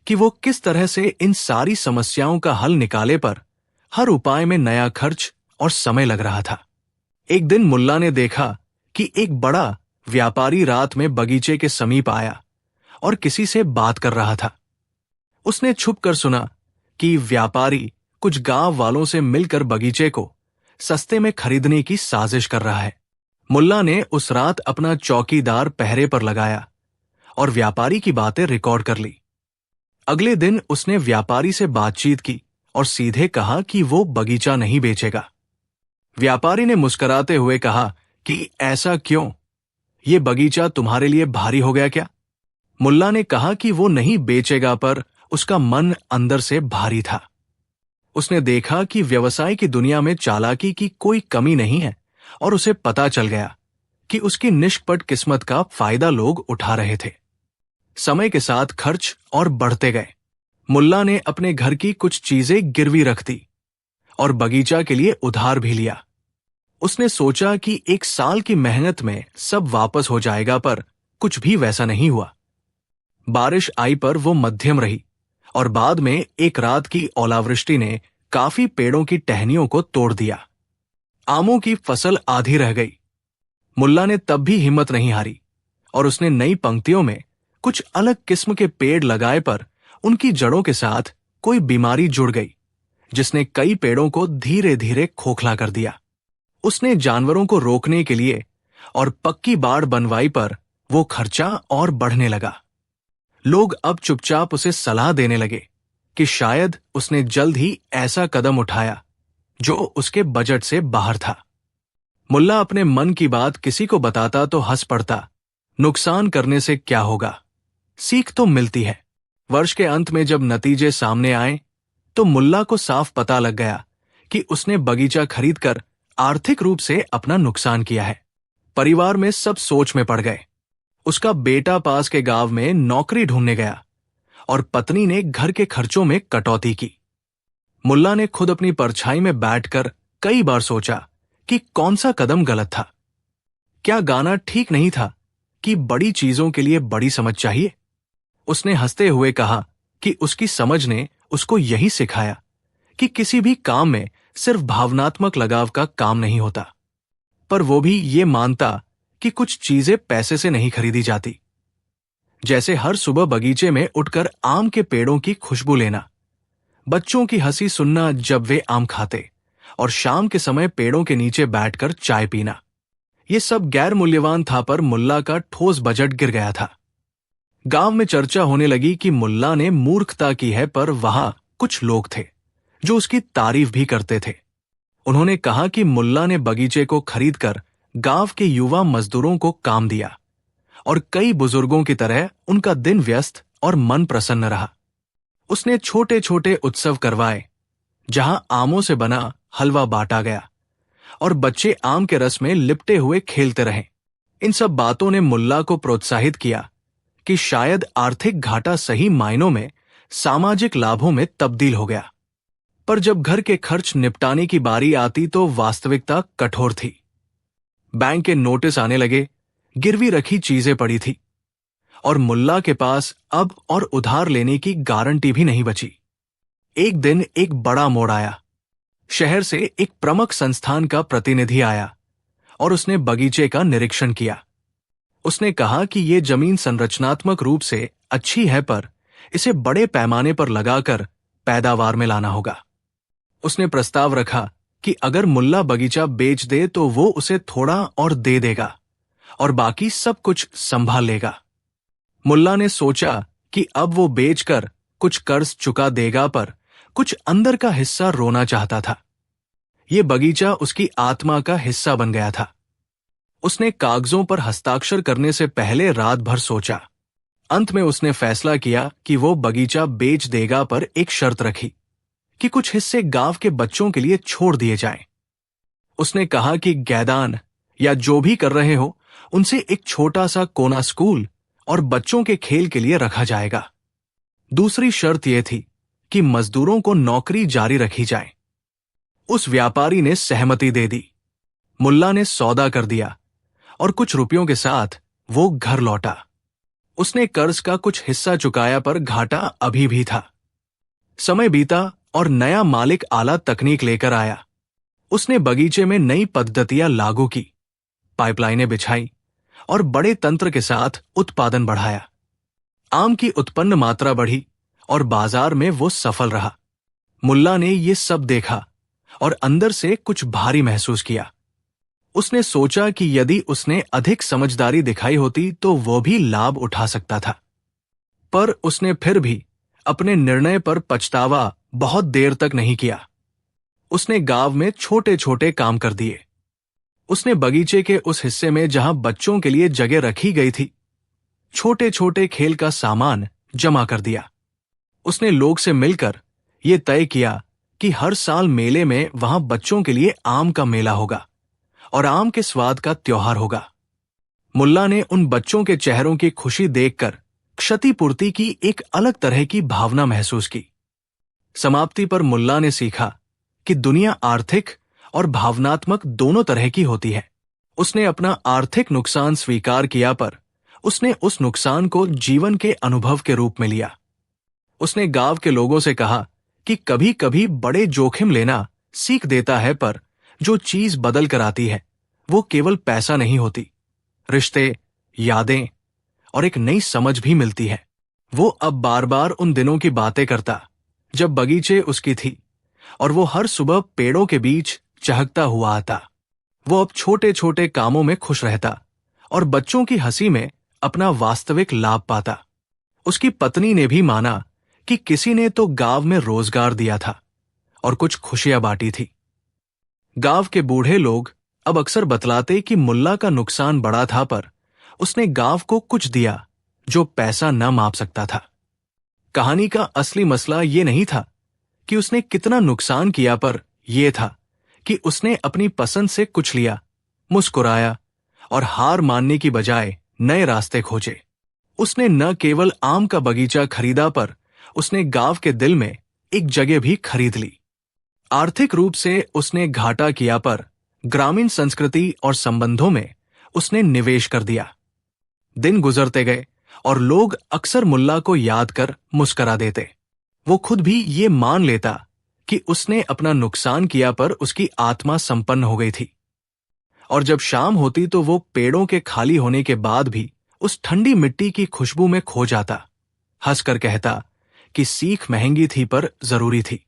कि वो किस तरह से इन सारी समस्याओं का हल निकाले, पर हर उपाय में नया खर्च और समय लग रहा था। एक दिन मुल्ला ने देखा कि एक बड़ा व्यापारी रात में बगीचे के समीप आया और किसी से बात कर रहा था। उसने छुपकर सुना कि व्यापारी कुछ गांव वालों से मिलकर बगीचे को सस्ते में खरीदने की साजिश कर रहा है। मुल्ला ने उस रात अपना चौकीदार पहरे पर लगाया और व्यापारी की बातें रिकॉर्ड कर ली। अगले दिन उसने व्यापारी से बातचीत की और सीधे कहा कि वो बगीचा नहीं बेचेगा। व्यापारी ने मुस्कुराते हुए कहा कि ऐसा क्यों? ये बगीचा तुम्हारे लिए भारी हो गया क्या? मुल्ला ने कहा कि वो नहीं बेचेगा, पर उसका मन अंदर से भारी था। उसने देखा कि व्यवसाय की दुनिया में चालाकी की कोई कमी नहीं है और उसे पता चल गया कि उसकी निष्कपट किस्मत का फायदा लोग उठा रहे थे। समय के साथ खर्च और बढ़ते गए। मुल्ला ने अपने घर की कुछ चीजें गिरवी रख दी और बगीचा के लिए उधार भी लिया। उसने सोचा कि एक साल की मेहनत में सब वापस हो जाएगा, पर कुछ भी वैसा नहीं हुआ। बारिश आई पर वो मध्यम रही और बाद में एक रात की ओलावृष्टि ने काफी पेड़ों की टहनियों को तोड़ दिया। आमों की फसल आधी रह गई। मुल्ला ने तब भी हिम्मत नहीं हारी और उसने नई पंक्तियों में कुछ अलग किस्म के पेड़ लगाए, पर उनकी जड़ों के साथ कोई बीमारी जुड़ गई जिसने कई पेड़ों को धीरे धीरे खोखला कर दिया। उसने जानवरों को रोकने के लिए और पक्की बाड़ बनवाई, पर वो खर्चा और बढ़ने लगा। लोग अब चुपचाप उसे सलाह देने लगे कि शायद उसने जल्द ही ऐसा कदम उठाया जो उसके बजट से बाहर था। मुल्ला अपने मन की बात किसी को बताता तो हंस पड़ता। नुकसान करने से क्या होगा, सीख तो मिलती है। वर्ष के अंत में जब नतीजे सामने आए तो मुल्ला को साफ पता लग गया कि उसने बगीचा खरीदकर आर्थिक रूप से अपना नुकसान किया है। परिवार में सब सोच में पड़ गए। उसका बेटा पास के गांव में नौकरी ढूंढने गया और पत्नी ने घर के खर्चों में कटौती की। मुल्ला ने खुद अपनी परछाई में बैठकर कई बार सोचा कि कौन सा कदम गलत था। क्या गाना ठीक नहीं था कि बड़ी चीजों के लिए बड़ी समझ चाहिए? उसने हंसते हुए कहा कि उसकी समझ ने उसको यही सिखाया कि किसी भी काम में सिर्फ भावनात्मक लगाव का काम नहीं होता। पर वो भी ये मानता कि कुछ चीजें पैसे से नहीं खरीदी जाती। जैसे हर सुबह बगीचे में उठकर आम के पेड़ों की खुशबू लेना, बच्चों की हंसी सुनना जब वे आम खाते, और शाम के समय पेड़ों के नीचे बैठकर चाय पीना। ये सब गैर मूल्यवान था, पर मुल्ला का ठोस बजट गिर गया था। गांव में चर्चा होने लगी कि मुल्ला ने मूर्खता की है, पर वहां कुछ लोग थे जो उसकी तारीफ भी करते थे। उन्होंने कहा कि मुल्ला ने बगीचे को खरीदकर गांव के युवा मजदूरों को काम दिया और कई बुजुर्गों की तरह उनका दिन व्यस्त और मन प्रसन्न रहा। उसने छोटे छोटे उत्सव करवाए जहां आमों से बना हलवा बांटा गया और बच्चे आम के रस में लिपटे हुए खेलते रहे। इन सब बातों ने मुल्ला को प्रोत्साहित किया कि शायद आर्थिक घाटा सही मायनों में सामाजिक लाभों में तब्दील हो गया। पर जब घर के खर्च निपटाने की बारी आती तो वास्तविकता कठोर थी। बैंक के नोटिस आने लगे, गिरवी रखी चीजें पड़ी थी और मुल्ला के पास अब और उधार लेने की गारंटी भी नहीं बची। एक दिन एक बड़ा मोड़ आया। शहर से एक प्रमुख संस्थान का प्रतिनिधि आया और उसने बगीचे का निरीक्षण किया। उसने कहा कि ये जमीन संरचनात्मक रूप से अच्छी है, पर इसे बड़े पैमाने पर लगाकर पैदावार में लाना होगा। उसने प्रस्ताव रखा कि अगर मुल्ला बगीचा बेच दे तो वो उसे थोड़ा और दे देगा और बाकी सब कुछ संभाल लेगा। मुल्ला ने सोचा कि अब वो बेचकर कुछ कर्ज चुका देगा, पर कुछ अंदर का हिस्सा रोना चाहता था। ये बगीचा उसकी आत्मा का हिस्सा बन गया था। उसने कागजों पर हस्ताक्षर करने से पहले रात भर सोचा। अंत में उसने फैसला किया कि वो बगीचा बेच देगा, पर एक शर्त रखी कि कुछ हिस्से गांव के बच्चों के लिए छोड़ दिए जाएं। उसने कहा कि गैदान या जो भी कर रहे हो, उनसे एक छोटा सा कोना स्कूल और बच्चों के खेल के लिए रखा जाएगा। दूसरी शर्त यह थी कि मजदूरों को नौकरी जारी रखी जाए। उस व्यापारी ने सहमति दे दी। मुल्ला ने सौदा कर दिया और कुछ रुपयों के साथ वो घर लौटा। उसने कर्ज का कुछ हिस्सा चुकाया, पर घाटा अभी भी था। समय बीता और नया मालिक आला तकनीक लेकर आया। उसने बगीचे में नई पद्धतियां लागू की, पाइपलाइनें बिछाई और बड़े तंत्र के साथ उत्पादन बढ़ाया। आम की उत्पन्न मात्रा बढ़ी और बाजार में वो सफल रहा। मुल्ला ने ये सब देखा और अंदर से कुछ भारी महसूस किया। उसने सोचा कि यदि उसने अधिक समझदारी दिखाई होती तो वो भी लाभ उठा सकता था। पर उसने फिर भी अपने निर्णय पर पछतावा बहुत देर तक नहीं किया। उसने गांव में छोटे छोटे काम कर दिए। उसने बगीचे के उस हिस्से में जहां बच्चों के लिए जगह रखी गई थी, छोटे छोटे खेल का सामान जमा कर दिया। उसने लोग से मिलकर यह तय किया कि हर साल मेले में वहां बच्चों के लिए आम का मेला होगा और आम के स्वाद का त्योहार होगा। मुल्ला ने उन बच्चों के चेहरों की खुशी देखकर क्षतिपूर्ति की एक अलग तरह की भावना महसूस की। समाप्ति पर मुल्ला ने सीखा कि दुनिया आर्थिक और भावनात्मक दोनों तरह की होती है। उसने अपना आर्थिक नुकसान स्वीकार किया, पर उसने उस नुकसान को जीवन के अनुभव के रूप में लिया। उसने गांव के लोगों से कहा कि कभी कभी बड़े जोखिम लेना सीख देता है, पर जो चीज बदल कर आती है वो केवल पैसा नहीं होती, रिश्ते, यादें और एक नई समझ भी मिलती है। वो अब बार बार उन दिनों की बातें करता जब बगीचे उसकी थी और वो हर सुबह पेड़ों के बीच चहकता हुआ आता। वो अब छोटे छोटे कामों में खुश रहता और बच्चों की हंसी में अपना वास्तविक लाभ पाता। उसकी पत्नी ने भी माना कि किसी ने तो गांव में रोजगार दिया था और कुछ खुशियां बांटी थी। गांव के बूढ़े लोग अब अक्सर बतलाते कि मुल्ला का नुकसान बड़ा था, पर उसने गांव को कुछ दिया जो पैसा न माप सकता था। कहानी का असली मसला ये नहीं था कि उसने कितना नुकसान किया, पर यह था कि उसने अपनी पसंद से कुछ लिया, मुस्कुराया और हार मानने की बजाय नए रास्ते खोजे। उसने न केवल आम का बगीचा खरीदा, पर उसने गांव के दिल में एक जगह भी खरीद ली। आर्थिक रूप से उसने घाटा किया, पर ग्रामीण संस्कृति और संबंधों में उसने निवेश कर दिया। दिन गुजरते गए और लोग अक्सर मुल्ला को याद कर मुस्करा देते। वो खुद भी ये मान लेता कि उसने अपना नुकसान किया, पर उसकी आत्मा संपन्न हो गई थी। और जब शाम होती तो वो पेड़ों के खाली होने के बाद भी उस ठंडी मिट्टी की खुशबू में खो जाता, हंसकर कहता कि सीख महंगी थी पर जरूरी थी।